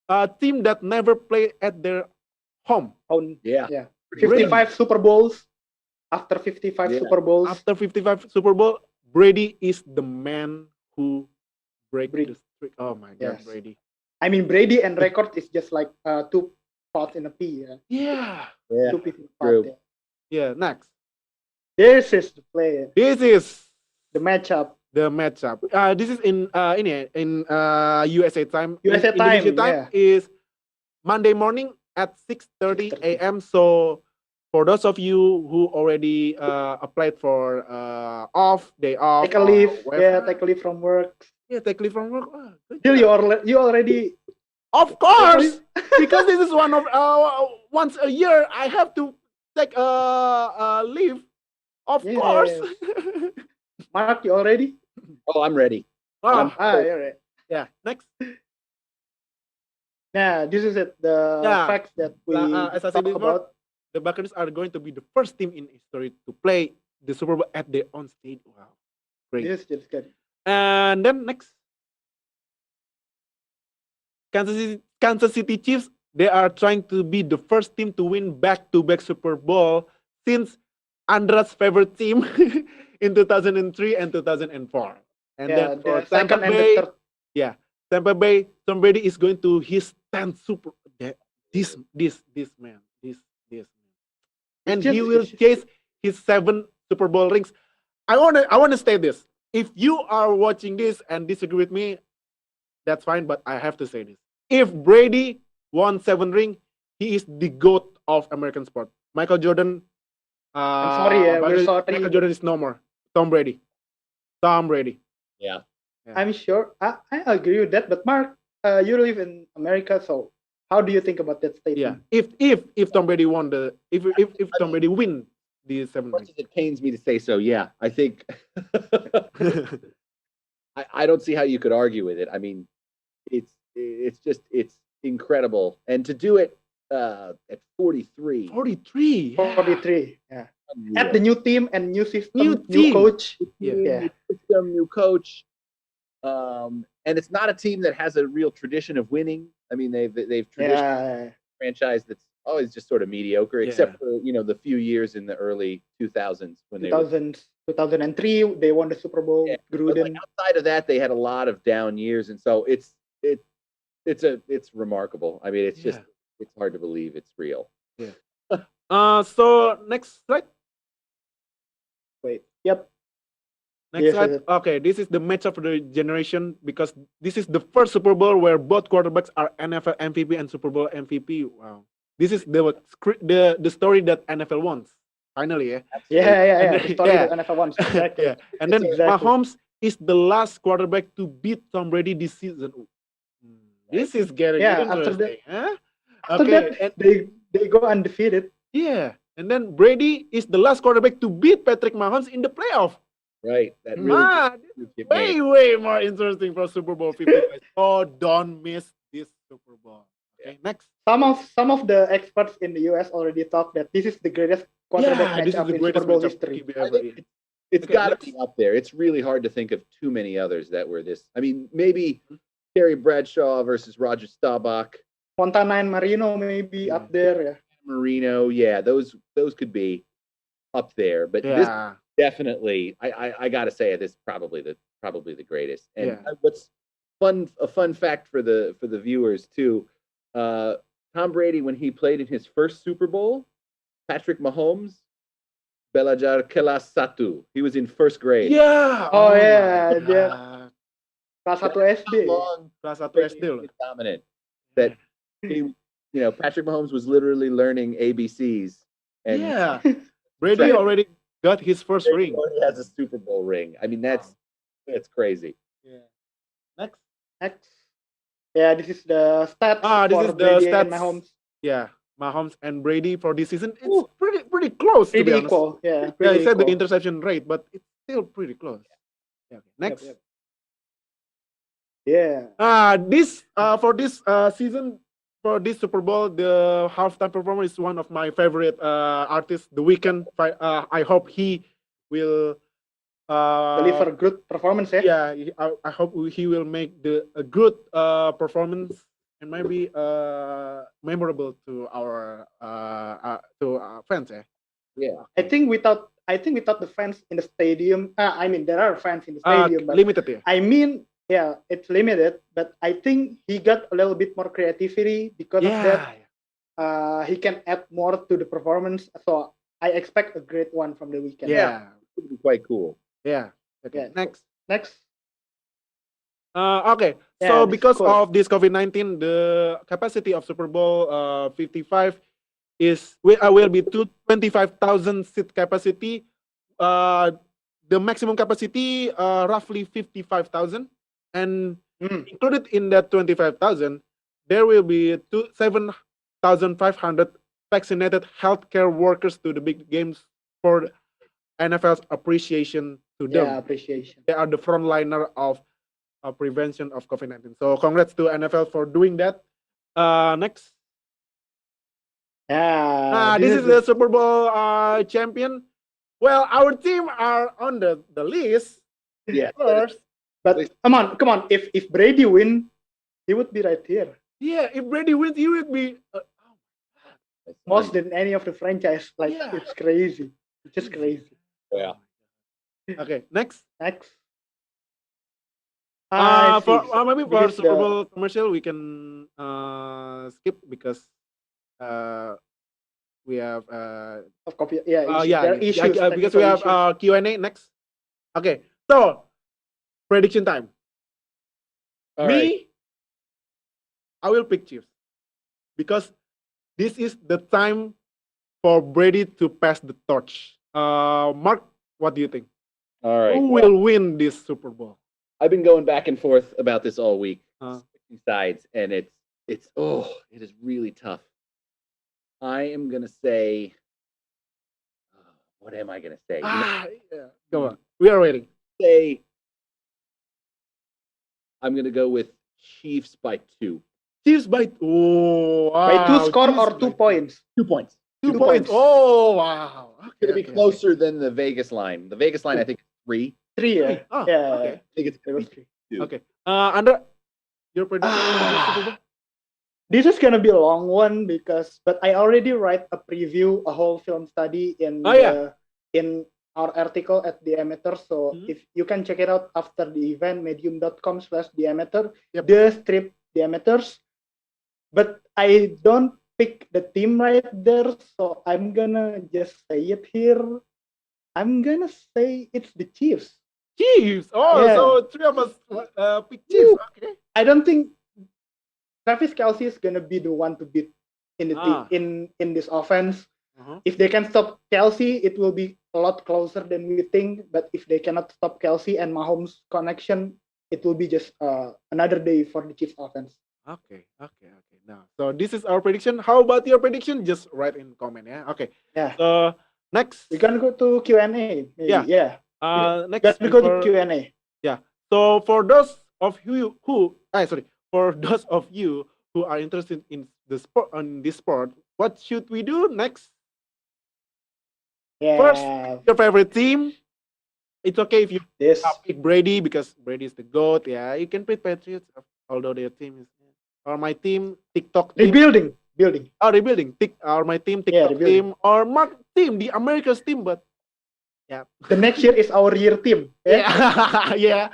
a team that never played at their home. Yeah. Yeah. Brady. 55 Super Bowls. After 55 Yeah. Super Bowls, After 55 Super Bowl, Brady is the man who break Brady. the streak. Oh my God, Yes. Brady. I mean, Brady and record is just like two pots in a pea. Yeah. Yeah. Yeah. Two pieces in a True. pot. Yeah. Yeah, next. This is the play, This is the matchup. the matchup. This is in USA time. USA In Indonesia time, time is Monday morning at 6:30 6:30. a.m. So for those of you who already applied for day off, Take a or leave. whatever, Yeah, take a leave from work. yeah, take leave from work. Good Still, job. you already. Of course, because this is one of once a year I have to take leave. Of Yes. course. Mark, you already? Oh, I'm ready. Wow. You're right. Yeah. Next. Nah, this is it. The Yeah. facts that we As I said talk before, about. the Buccaneers are going to be the first team in history to play the Super Bowl at their own stadium. Wow. Great. This is good. And then next, Kansas City Chiefs. They are trying to be the first team to win back-to-back Super Bowl since Andra's favorite team in 2003 and 2004. And Yeah, then for the second and the Bay, third. yeah, Tampa Bay, Tom Brady is going to his 10th Super. This man, this man, and he will chase his 7 Super Bowl rings. I wanna say this. If you are watching this and disagree with me, that's fine. But I have to say this: if Brady won 7 ring, he is the GOAT of American sport. Michael Jordan. I'm sorry, we're sorry. Michael Jordan is no more. Tom Brady. Yeah. I'm sure. I agree with that. But Mark, you live in America, so how do you think about that Yeah. statement? If Tom Brady won if Tom Brady win the 7 As much ring. as it pains me to say so, yeah, I think I don't see how you could argue with it. I mean, it's incredible, and to do it at 43, 43. 43. Yeah. unreal. At the new team and new system, New new team. coach. Yeah. Yeah. New system, new coach, and it's not a team that has a real tradition of winning. I mean, they've traditionally Yeah. franchise that's always just sort of mediocre, Yeah. except for the few years in the early 2000s when they were. 2003, they won the Super Bowl. Yeah, But Gruden. like outside of that, they had a lot of down years, and so it's remarkable. I mean, it's just it's hard to believe it's real. So next slide. Wait. Yep. Next Yes, slide. yes. Okay, this is the matchup for the generation because this is the first Super Bowl where both quarterbacks are NFL MVP and Super Bowl MVP. Wow, this is the story that NFL wants. finally, yeah. Yeah. And The story yeah. that NFL wants. Exactly. Yeah. And then Exactly. Mahomes is the last quarterback to beat Tom Brady this season. This is getting Yeah, after interesting, huh? After Okay, that, and they go undefeated. yeah, and then Brady is the last quarterback to beat Patrick Mahomes in the playoff. Right. That really This is way more interesting for Super Bowl 50. Guys. Oh, don't miss this Super Bowl. Okay, next. Some of the experts in the US already thought that this is the greatest quarterback this is matchup the in greatest Super Bowl matchup history. ever. I think it's Okay, got to next. be up there. It's really hard to think of too many others that were this. I mean, maybe Terry Bradshaw versus Roger Staubach, Montana and Marino maybe up there. Yeah. Marino. Yeah, those could be up there. But this Yeah, definitely, I got to say, this is probably the greatest. And Yeah. what's a fun fact for the viewers too. Tom Brady, when he played in his first Super Bowl, Patrick Mahomes, Belajar kelas satu. He was in first grade. yeah. Oh, my yeah, dia- God. Kelas 1 SD. How long Kelas 1 Brady SD loh. was dominant that he, Patrick Mahomes was literally learning ABCs, and Yeah, Brady Right. already got his first Brady ring. already has a Super Bowl ring. I mean, that's crazy. Yeah. Next. Next. Yeah, this is the stats This for is the Brady stats. and Mahomes. Yeah, Mahomes and Brady for this season. It's pretty close to be Pretty honest. equal. Yeah, Yeah, pretty I said the equal. interception rate, but it's still pretty close. Yeah. Okay. Next. Yep. Yeah. This for this season, for this Super Bowl, the halftime performer is one of my favorite artists, The Weeknd. I hope he will Deliver good performance ya. yeah, I hope he will make a good performance and maybe memorable to our fans. Yeah. I think without the fans in the stadium, I mean there are fans in the stadium, but Limited, yeah. I mean, yeah, it's limited. But I think he got a little bit more creativity because of that. He can add more to the performance. So I expect a great one from the weekend. Yeah, It would be quite cool. yeah. Okay, Yeah. next. Next. Okay, Yeah, so this is because cool. of this COVID-19, the capacity of Super Bowl 55 will be 25,000 seat capacity. The maximum capacity roughly 55,000, and included in that 25,000, there will be 7,500 vaccinated healthcare workers to the big games for NFL's appreciation to them. Yeah, appreciation. They are the frontliner of prevention of COVID-19. So congrats to NFL for doing that. Next. Yeah. This is the Super Bowl champion. Well, our team are on the list Yeah. first. But come on. If Brady win, he would be right here. Yeah, if Brady wins, he would be. More than any of the franchise. Like Yeah. it's crazy. It's just crazy. Yeah. Okay, next. Next. Maybe for This is Super the- Bowl commercial, we can skip because we have of copy. Yeah, yeah, there are issues. because we have technical Q&A next. Okay, so prediction time. All right. Me, I will pick Chiefs because this is the time for Brady to pass the torch. Mark, what do you think? All right. Who will win this Super Bowl? I've been going back and forth about this all week, switching sides, and it is really tough. I am gonna say, what am I gonna say? Yeah. Come on, we are waiting. I'm gonna go with Chiefs by 2. Chiefs by by 2 score Chiefs or by 2 points. 2 points. 2 2 points. points. Oh wow! It's gonna be closer than the Vegas line. The Vegas line, I think, is 3. 3 ya. Oh, Yeah. okay. I think it's It was 3. 2. Okay. Andra, your prediction for this Super Bowl? This is gonna be a long one but I already write a preview, a whole film study in in our article at Diameter. So if you can check it out after the event, medium.com/diameter, Yep. the strip Diameters. But I don't pick the team right there, so I'm gonna just say it here. I'm gonna say it's the Chiefs. Chiefs. Oh, Yeah. so 3 of us pick Chiefs. Okay. I don't think Travis Kelce is gonna be the one to beat in the in this offense. If they can stop Kelsey, it will be a lot closer than we think. But if they cannot stop Kelsey and Mahomes' connection, it will be just another day for the Chiefs offense. Okay. Now, so this is our prediction. How about your prediction? Just write in comment, yeah. Okay. Yeah. So next, We can go to Q&A. Maybe. Yeah. Yeah. next Let's and go to for- Q&A. So for those of you for those of you who are interested in the sport this sport, what should we do next? Yeah. First, your favorite team. It's okay if you This. pick Brady because Brady is the GOAT. Yeah, you can pick Patriots, although their team is. Or my team, TikTok team. Rebuilding. Building. Oh, rebuilding. Or my team, Yeah, TikTok rebuilding. team. Or Mark team, the America's team. But yeah. The next year is our year team. Yeah. Yeah.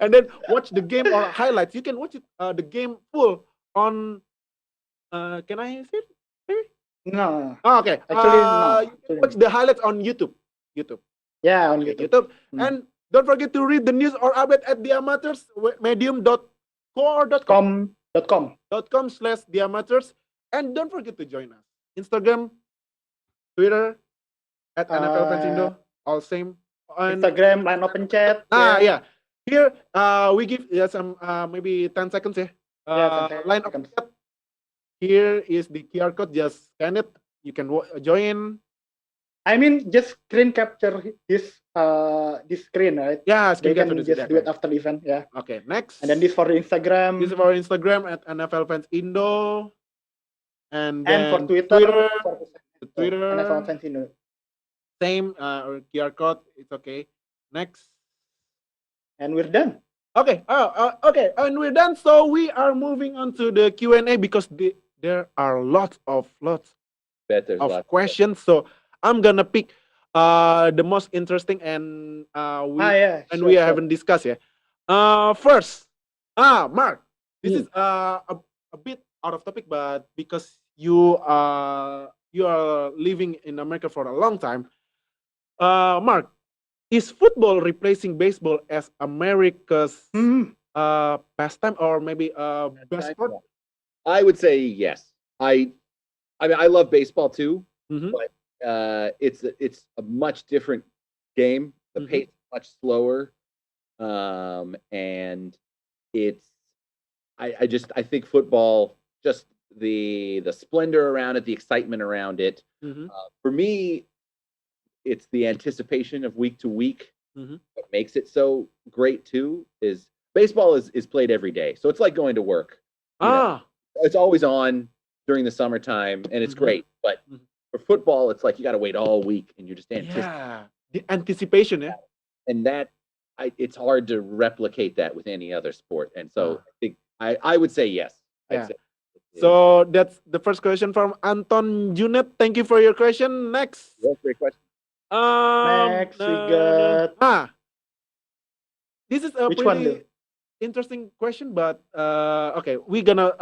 And then watch the game or highlights. You can watch it the game full on. Can I say it? Maybe? No. Oh, okay. Actually, no. You can watch the highlights on YouTube. Yeah, on Okay, YouTube. And don't forget to read the news or update at the amateurs medium.core.com .com. .com/theamateurs, and don't forget to join us Instagram, Twitter at NFL Fans Indo, all same. And Instagram, line open chat. yeah. Here we give some maybe 10 seconds ya. 10 Line of seconds. chat. Here is the QR code. Just scan it. You can join. I mean, just screen capture this screen, right? Yeah, They screen can capture just this, do it right. after the event, yeah. Okay, next. And then this for the Instagram This is for Instagram at NFL Fans Indo. And and for then Twitter, Twitter, NFL Fans Indo. same or QR code. It's okay. Next. And we're done. Okay. Okay. And we're done. So we are moving on to the Q&A because there are lots of Bet there's of lots. questions. So I'm gonna pick the most interesting and Yeah. and sure, we sure. haven't discussed yet. First, Mark, this is a bit out of topic, but because you are living in America for a long time, Mark, is football replacing baseball as America's pastime or maybe best sport? I would say yes. I mean, I love baseball too, Mhm. but it's a much different game. The Mhm. pace is much slower, and it's I think football, just the splendor around it, the excitement around it. Mhm. For me, it's the anticipation of week to week. Mhm. What makes it so great too is baseball is played every day, so it's like going to work. You know, it's always on during the summertime, and it's Mhm. great. But Mhm. for football, it's like you got to wait all week, and you're just anticipating, Yeah, the anticipation, yeah. and that it's hard to replicate that with any other sport. And so I think I would say yes. Yeah. I'd say So that's the first question from Anton Junet. Thank you for your question. Next. yes, great question. Next, we got this is a which one, pretty Lil? interesting question, but okay, we're gonna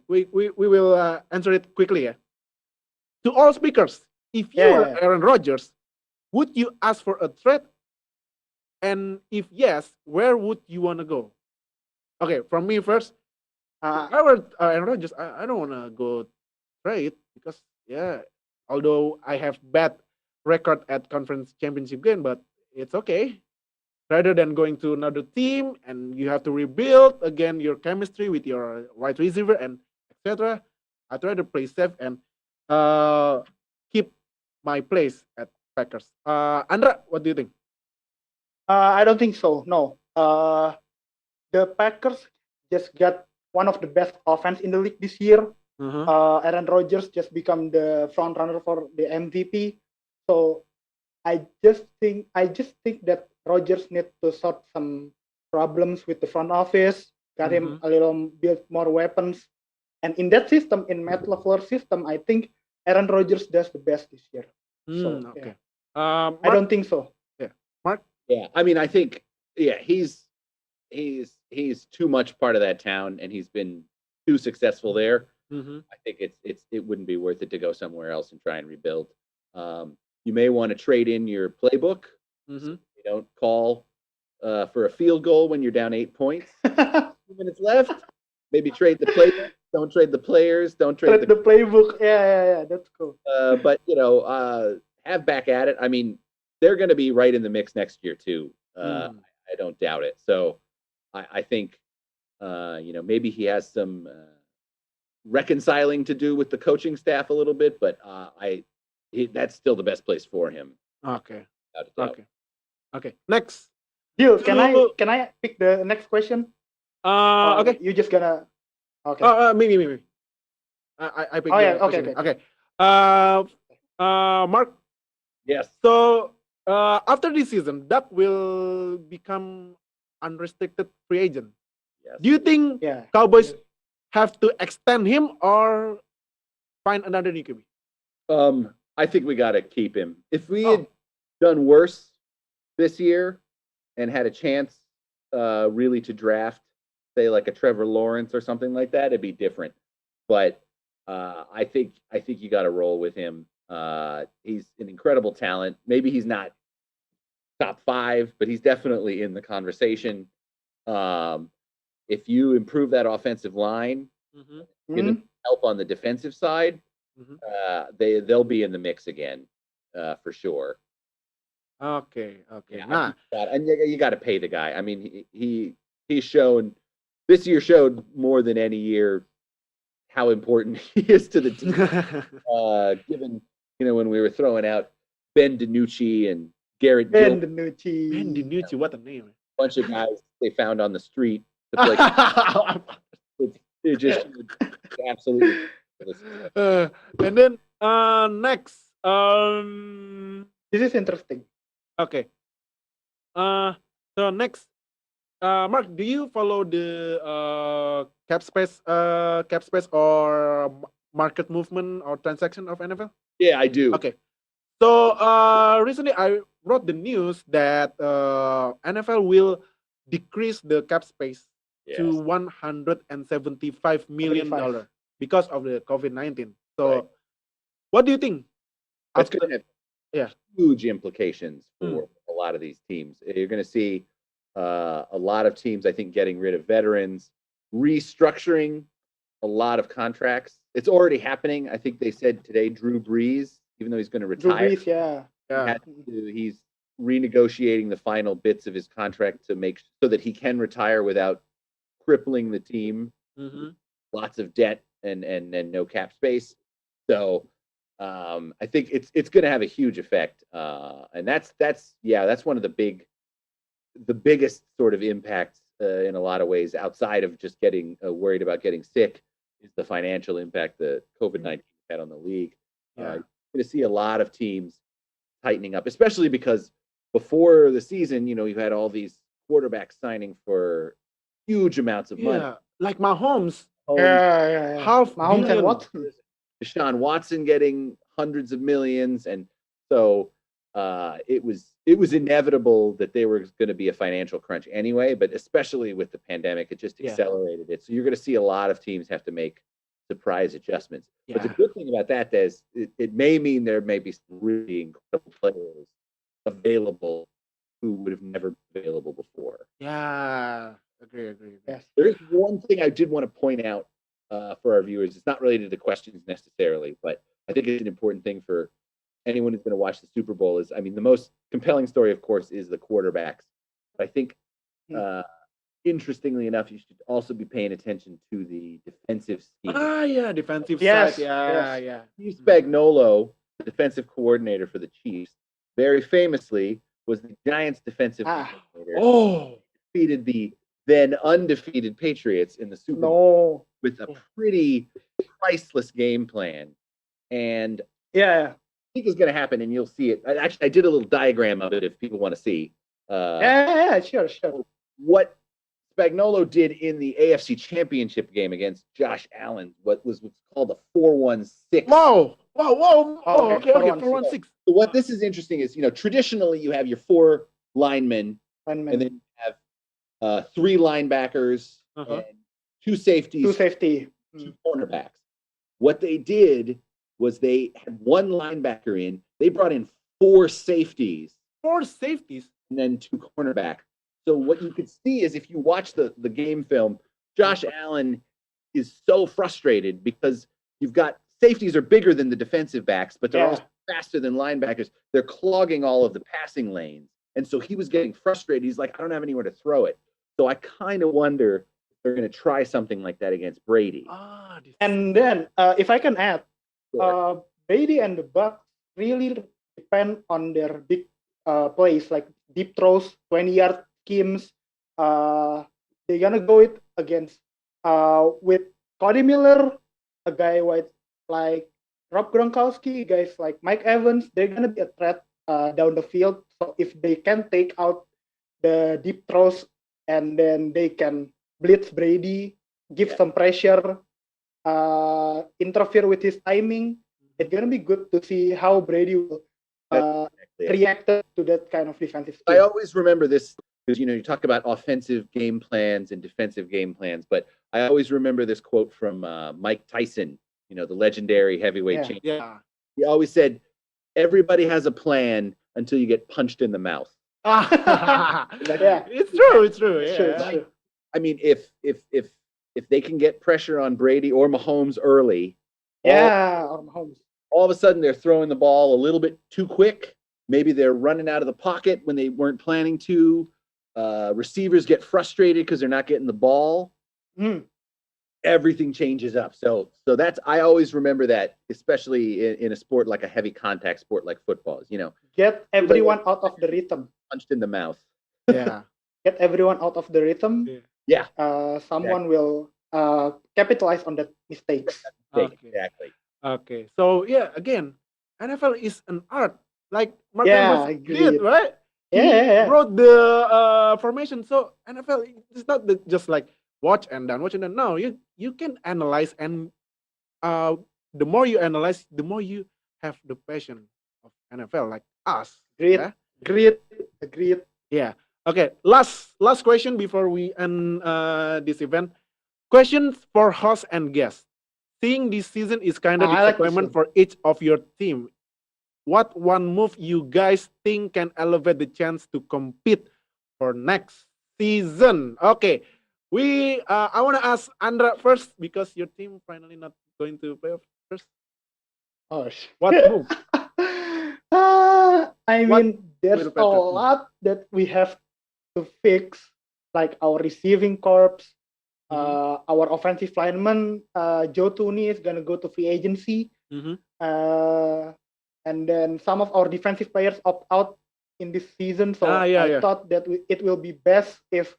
we will answer it quickly. Yeah. To all speakers, if you were Yeah. Aaron Rodgers, would you ask for a trade? And if yes, where would you want to go? Okay, from me first. If I were Aaron Rodgers, I don't want to go trade because although I have bad record at conference championship game, but it's okay. Rather than going to another team and you have to rebuild again your chemistry with your wide receiver and etc. I'd rather play safe and keep my place at Packers. Andra, what do you think? I don't think so. No. The Packers just got one of the best offense in the league this year. Aaron Rodgers just become the front runner for the MVP. So I just think that Rodgers need to sort some problems with the front office, got him a little build more weapons. And in that system, in Matt LaFleur's system, I think Aaron Rodgers does the best this year. So Okay. I Mark, don't think so. Mark? Yeah, I mean, I think he's too much part of that town, and he's been too successful there. I think it wouldn't be worth it to go somewhere else and try and rebuild. You may want to trade in your playbook. So you don't call for a field goal when you're down 8 points. 2 minutes left. Maybe trade the playbook don't trade the players, don't trade the playbook. Yeah, that's cool. but have back at it. I mean, they're going to be right in the mix next year too. I don't doubt it. So I think maybe he has some reconciling to do with the coaching staff a little bit, but that's still the best place for him. Okay. Without a doubt. Okay. Next. Deal. Can I pick the next question? Okay. You just gonna. Okay. Me. I pick. Oh yeah. the Okay. Mark. Yes. So after this season, Duck will become unrestricted free agent. Yes. Do you think Cowboys have to extend him or find another new QB? I think we got to keep him. If we had done worse this year and had a chance really to draft, say like a Trevor Lawrence or something like that, it'd be different. But I think you got to roll with him. He's an incredible talent. Maybe he's not top 5, but he's definitely in the conversation. If you improve that offensive line, give him help on the defensive side, they'll be in the mix again for sure. Okay. Yeah, and you got to pay the guy. I mean, he's shown this year showed more than any year how important he is to the team. Given when we were throwing out Ben DiNucci and Garrett Ben Gilbert, DiNucci, what a name! bunch of guys they found on the street to play. It just absolutely. And then next, this is interesting. okay. So next, Mark, do you follow the cap space or market movement or transaction of NFL? Yeah, I do. Okay. So recently I wrote the news that NFL will decrease the cap space to $175 million because of the COVID-19. So what do you think? That's going to have huge implications for a lot of these teams. You're going to see a lot of teams, I think, getting rid of veterans, restructuring a lot of contracts. It's already happening. I think they said today Drew Brees, even though he's going to retire, Drew Brees, he's renegotiating the final bits of his contract to make so that he can retire without crippling the team. Lots of debt and no cap space. So I think it's going to have a huge effect, and that's one of the biggest sort of impacts in a lot of ways outside of just getting worried about getting sick is the financial impact that COVID-19 had on the league. You're going to see a lot of teams tightening up, especially because before the season, you had all these quarterbacks signing for huge amounts of money. Like Mahomes. Half Mahomes and Watson. Deshaun Watson getting hundreds of millions, and so it was inevitable that they were going to be a financial crunch anyway. But especially with the pandemic, it just accelerated it. So you're going to see a lot of teams have to make surprise adjustments. But the good thing about that is it may mean there may be some really incredible players available who would have never been available before. Agree. Yes. There is one thing I did want to point out for our viewers. It's not related to questions necessarily, but I think it's an important thing for anyone who's going to watch the Super Bowl. The most compelling story, of course, is the quarterbacks. But I think, interestingly enough, you should also be paying attention to the defensive scheme. Defensive side. Steve Spagnuolo, the defensive coordinator for the Chiefs, very famously was the Giants' defensive coordinator. Defeated the then undefeated Patriots in the Super Bowl with a pretty priceless game plan. And I think it's going to happen, and you'll see it. I did a little diagram of it if people want to see. Sure. What Spagnuolo did in the AFC Championship game against Josh Allen, what was called a 4-1-6. Whoa. Okay, 4-1-6. So what this is interesting is, traditionally you have your 4 linemen, and then you have 3 linebackers, and 2 safeties, 2 cornerbacks. What they did was they had 1 linebacker in. They brought in 4 safeties. 4 safeties? And then 2 cornerbacks. So what you could see is if you watch the game film, Josh Allen is so frustrated because you've got safeties are bigger than the defensive backs, but they're Yeah. also faster than linebackers. They're clogging all of the passing lanes. And so he was getting frustrated. He's like, I don't have anywhere to throw it. So I kind of wonder if they're going to try something like that against Brady. And then, if I can add, Sure. Brady and the Bucks really depend on their big plays, like deep throws, 20-yard schemes. They're gonna go it against with Cody Miller, a guy like Rob Gronkowski, guys like Mike Evans. They're gonna be a threat down the field. So if they can take out the deep throws and then they can blitz Brady, give Yeah. some pressure, interfere with his timing, it's gonna be good to see how Brady will That's exactly it. react to that kind of defensive I scheme. always remember this because you talk about offensive game plans and defensive game plans, but I always remember this quote from Mike Tyson, the legendary heavyweight Yeah. champion. Yeah. He always said, "Everybody has a plan until you get punched in the mouth." Yeah. It's true. It's true. It's Yeah. true, it's true. I mean, if they can get pressure on Brady or Mahomes early, Yeah, Mahomes. all of a sudden they're throwing the ball a little bit too quick. Maybe they're running out of the pocket when they weren't planning to. Receivers get frustrated because they're not getting the ball. Mm. Everything changes up. So that's I always remember that, especially in a sport like a heavy contact sport like football. Get everyone out of the rhythm. Punched in the mouth. Yeah. Get everyone out of the rhythm. Yeah. Yeah, Someone will capitalize on that mistakes. Okay. exactly. Okay. So yeah, again, NFL is an art, like Mark Yeah, Emmons did, agreed. right? Yeah, He yeah, yeah. wrote the formation. So NFL is not just like watch and done, watch and done. No, you can analyze, and the more you analyze, the more you have the passion of NFL, like us. Agreed. Yeah. Agreed. Yeah. Okay. Last question before we end this event. Questions for host and guest. Seeing this season is kind of I like this disappointment one. for each of your team. What one move you guys think can elevate the chance to compete for next season? Okay. I want to ask Andra first because your team finally not going to playoff first. Oh, What move? I What mean, there's will a Patrick do? lot that we have to fix, like our receiving corps, our offensive lineman, Joe Tooney is gonna go to free agency, Mhm. and then some of our defensive players opt out in this season. So Yeah. I thought that it will be best if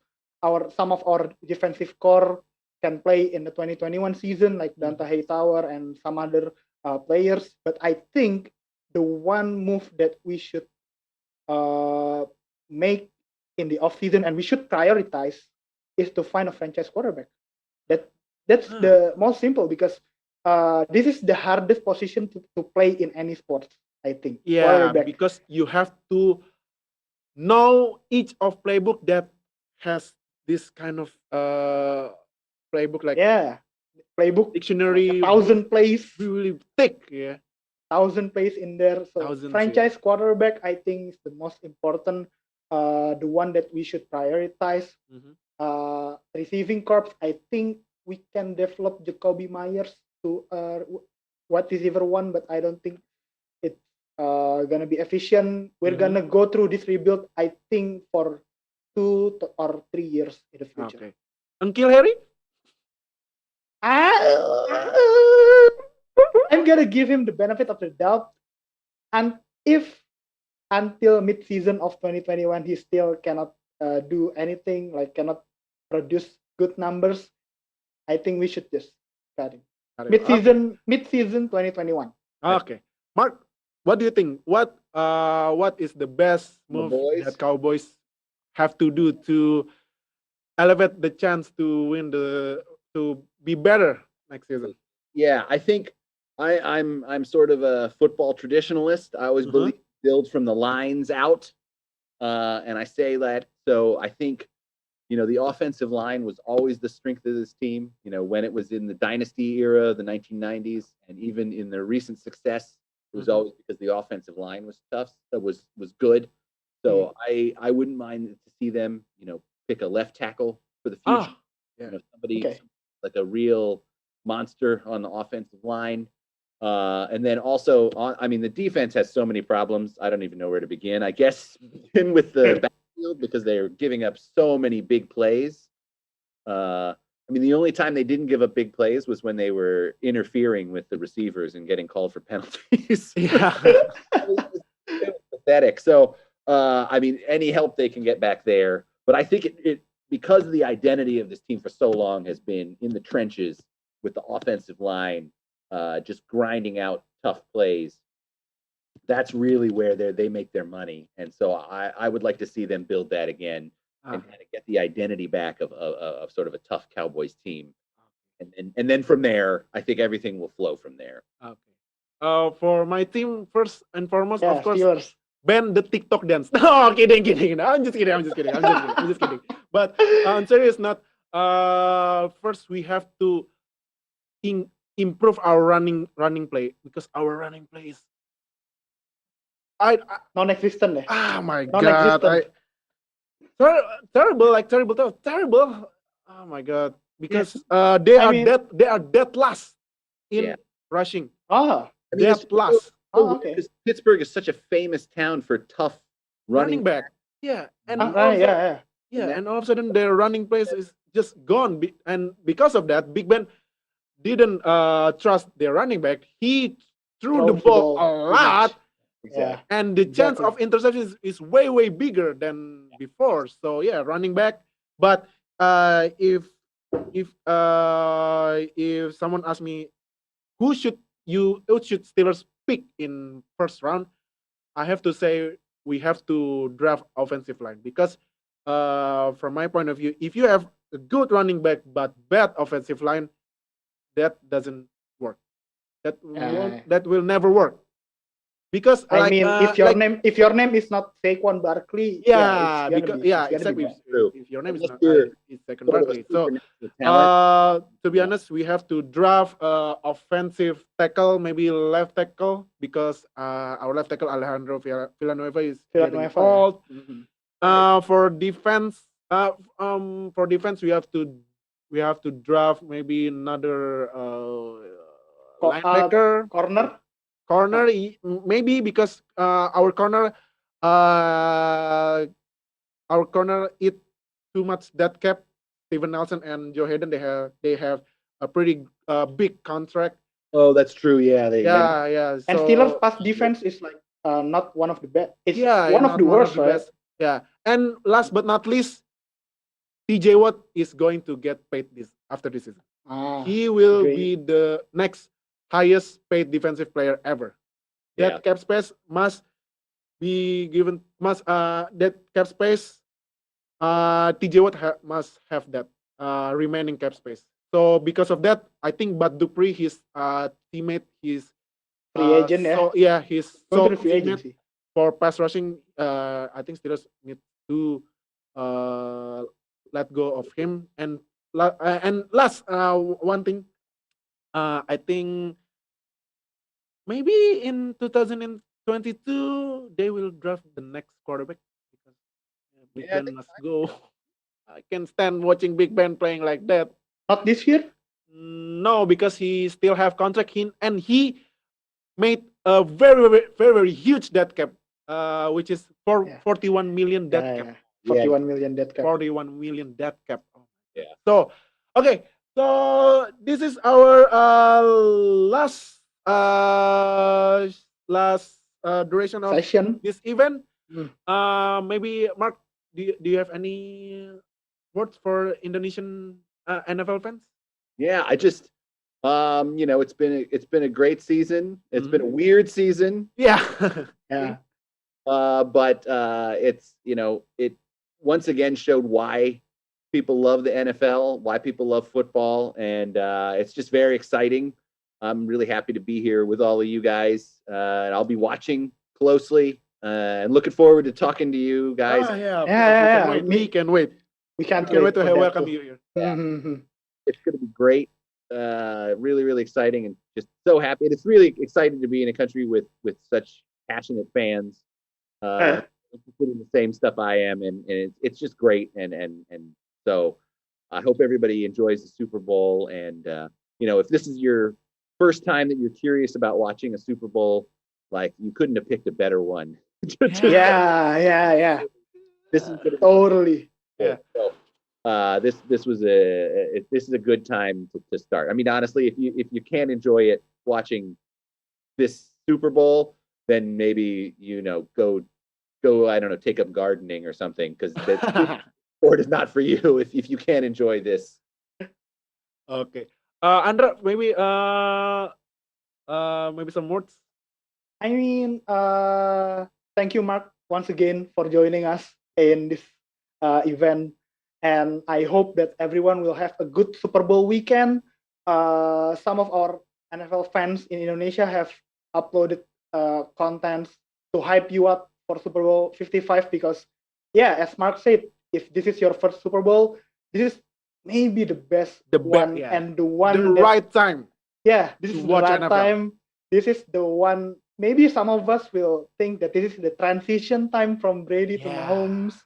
some of our defensive core can play in the 2021 season, like Dante Hightower and some other players. But I think the one move that we should make in the off season and we should prioritize is to find a franchise quarterback. That's the most simple because this is the hardest position to play in any sport, I think. Yeah, Quarterback. because you have to know each of playbook that has this kind of playbook, like Yeah. Playbook, dictionary, 1,000 plays, really thick. Yeah. 1,000 plays in there. So Thousands, franchise quarterback, I think, is the most important, the one that we should prioritize. Mhm. Receiving corps, I think we can develop Jacoby Myers to what receiver one, but I don't think it's gonna be efficient. We're Mhm. gonna go through this rebuild, I think, for 2 or 3 years in the future. Okay. Uncle Harry? I'm gonna give him the benefit of the doubt, and if until mid-season of 2021 he still cannot do anything, like cannot produce good numbers, I think we should just cut him. Mid-season 2021. Okay. Mark, what do you think? What is the best The move boys? that Cowboys have to do to elevate the chance to to be better next season? Yeah, I think I'm sort of a football traditionalist. I always Mhm. believe build from the lines out, and I say that. So I think the offensive line was always the strength of this team. When it was in the dynasty era, the 1990s, and even in their recent success, it was Mhm. always because the offensive line was tough. That was good. So I wouldn't mind to see them pick a left tackle for the future. Ah, yeah. Somebody Okay. like a real monster on the offensive line. And then also, the defense has so many problems. I don't even know where to begin. I guess begin with the backfield because they're giving up so many big plays. The only time they didn't give up big plays was when they were interfering with the receivers and getting called for penalties. Yeah. It was pathetic. So, any help they can get back there. But I think it because the identity of this team for so long has been in the trenches with the offensive line, just grinding out tough plays. That's really where they make their money. And so I would like to see them build that again and kind of get the identity back of sort of a tough Cowboys team. And then from there, I think everything will flow from there. Okay. For my team, first and foremost, Yeah, of course, Steelers. ban the TikTok dance. No, kidding. I'm just kidding. But on serious note, first we have to improve our running play because our running play is Non-existent. oh my god, Non-existent. terrible. Oh my god, because they I are mean- dead last in Yeah. rushing. Ah, Dead last okay. Because Pittsburgh is such a famous town for tough running back. Yeah, and all of a sudden- yeah. yeah, and all of a sudden their running place is just gone. And because of that, Big Ben didn't trust their running back. He threw the Throws the ball ball a too lot, much. Yeah. and the chance Exactly. of interception is way bigger than before. So yeah, running back. But if someone asks me who should Steelers pick in first round, I have to say we have to draft offensive line because from my point of view, if you have a good running back but bad offensive line, that doesn't work. That will never work. Because if your name is not Saquon Barkley, yeah, it's because gonna be exactly. bad. True. If your name is Unless not you're it's second sort of a Barkley. So supernatural talent. to be honest, we have to draft offensive tackle, maybe left tackle, because our left tackle Alejandro Villanueva is getting Villanueva. old. Mhm. For defense, we have to draft maybe another linebacker, Corner. maybe because our corner eat too much dead cap. Steven Nelson and Joe Hayden, they have a pretty big contract. Oh, that's true. Yeah. Yeah. And So Steelers pass defense is like not one of the best. It's yeah, one of not the worst, right? best. Yeah, and last but not least, TJ Watt is going to get paid after this season. He will great. be the next highest paid defensive player ever. That cap space must be given. That cap space. TJ Watt must have that remaining cap space. So because of that, I think Bud Dupree, his teammate, his Free agent, so yeah, his Going to sole the free teammate agency. for pass rushing. I think Steelers need to let go of him. And last one thing, I think maybe in 2022 they will draft the next quarterback because Big Yeah, I Ben think must go. I can't stand watching Big Ben playing like that. Not this year. No, because he still have contract and he made a very huge dead cap, which is Yeah. 41 million dead cap. 41 million dead cap. 41 million dead cap. Yeah. So, okay. So this is our last duration of Session. this event. Hmm. Maybe Mark, do you have any words for Indonesian NFL fans? Yeah. I just, it's been a great season. It's been a weird season. Yeah. Yeah. But it's it once again showed why people love the NFL, why people love football, and it's just very exciting. I'm really happy to be here with all of you guys, and I'll be watching closely and looking forward to talking to you guys. Yeah. We can wait. We can't wait to for that welcome too. you here. Mhm. It's going to be great. Really exciting, and just so happy. And it's really exciting to be in a country with such passionate fans. Interested in the same stuff I am, and it's just great. And so I hope everybody enjoys the Super Bowl, and if this is your first time that you're curious about watching a Super Bowl, like you couldn't have picked a better one. Yeah. This is gonna be Totally. Yeah. so, this is a good time to start. I mean, honestly, if you can't enjoy it watching this Super Bowl, then maybe go I don't know, take up gardening or something, because the sport is not for you if you can't enjoy this. Okay. Andra, maybe maybe some words. I mean, thank you, Mark, once again for joining us in this event. And I hope that everyone will have a good Super Bowl weekend. Some of our NFL fans in Indonesia have uploaded contents to hype you up for Super Bowl 55 because, yeah, as Mark said, if this is your first Super Bowl, this is maybe the best one and the one the right time. Yeah, this is the watch right NFL. time. This is the one. Maybe some of us will think that this is the transition time from Brady to Mahomes.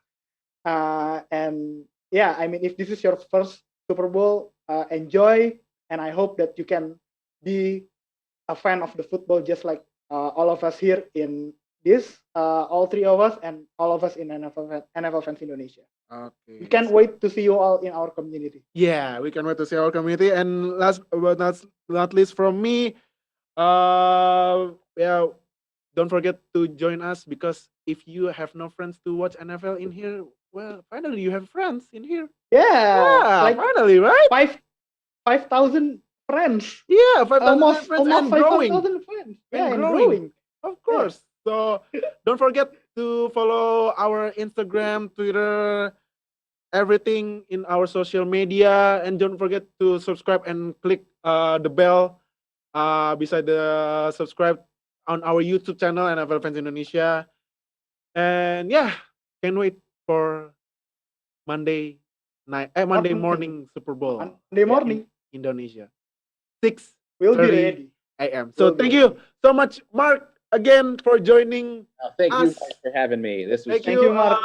And yeah, I mean, if this is your first Super Bowl, enjoy. And I hope that you can be a fan of the football just like all of us here in this, all three of us, and all of us in NFL Fans Indonesia. Okay. We can't wait to see you all in our community. Yeah, we can wait to see our community. And last but not least from me, yeah, don't forget to join us, because if you have no friends to watch NFL in here, well, finally you have friends in here. Yeah, like finally, right? 5,000 friends. Yeah, 5,000 friends almost and growing. 5,000 friends. And And growing. growing. Of course. So don't forget to follow our Instagram, Twitter, everything in our social media, and don't forget to subscribe and click the bell beside the subscribe on our YouTube channel, NFL Fans Indonesia. And yeah, can't wait for Monday morning Super Bowl. Monday morning. In Indonesia. 6 We'll be ready. a.m. So thank you so much, Mark, again for joining. Thank you us. guys for having me. This was Thank Thank you, Mark.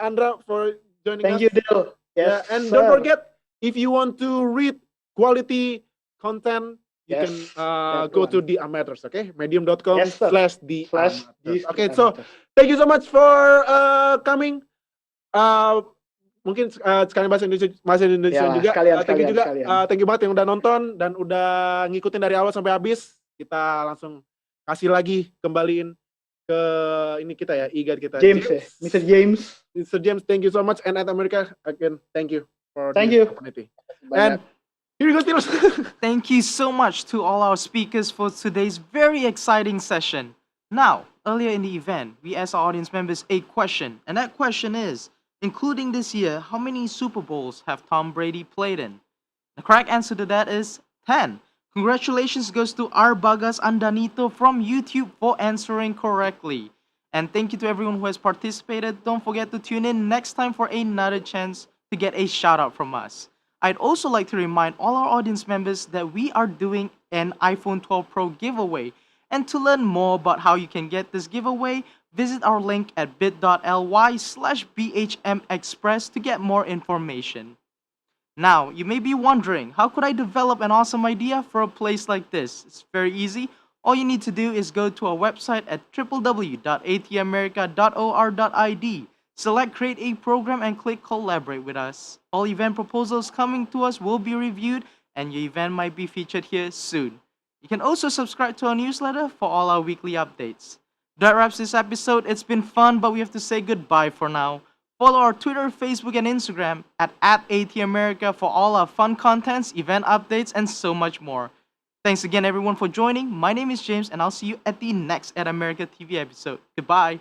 Andra, for joining us. Thank you, Dil. Yes, And sir. don't forget, if you want to read quality content, you Yes, can go to The Amateurs, okay? Medium.com Yes, sir. /The Slash Amateurs. these Okay, so Amateurs. thank you so much for coming. Mungkin sekalian bahasa Indonesia Ya, juga. sekalian. Thank you banget yang udah nonton dan udah ngikutin dari awal sampai habis. Kita langsung kasih lagi, kembaliin ke ini kita ya, e-guide kita. James, Mr. James. Mr. James, thank you so much. And at America, again, thank you for Thank this you. opportunity. Banyak. And here you go, Stilos. Thank you so much to all our speakers for today's very exciting session. Now, earlier in the event, we asked our audience members a question, and that question is, including this year, how many Super Bowls have Tom Brady played in? The correct answer to that is 10. Congratulations goes to Arbagas Andanito from YouTube for answering correctly. And thank you to everyone who has participated. Don't forget to tune in next time for another chance to get a shout out from us. I'd also like to remind all our audience members that we are doing an iPhone 12 Pro giveaway. And to learn more about how you can get this giveaway, visit our link at bit.ly/BHMExpress to get more information. Now, you may be wondering, how could I develop an awesome idea for a place like this? It's very easy. All you need to do is go to our website at www.atmerica.or.id. Select Create a Program and click Collaborate with us. All event proposals coming to us will be reviewed and your event might be featured here soon. You can also subscribe to our newsletter for all our weekly updates. That wraps this episode. It's been fun, but we have to say goodbye for now. Follow our Twitter, Facebook, and Instagram at @ATAmerica for all our fun contents, event updates, and so much more. Thanks again, everyone, for joining. My name is James, and I'll see you at the next At America TV episode. Goodbye.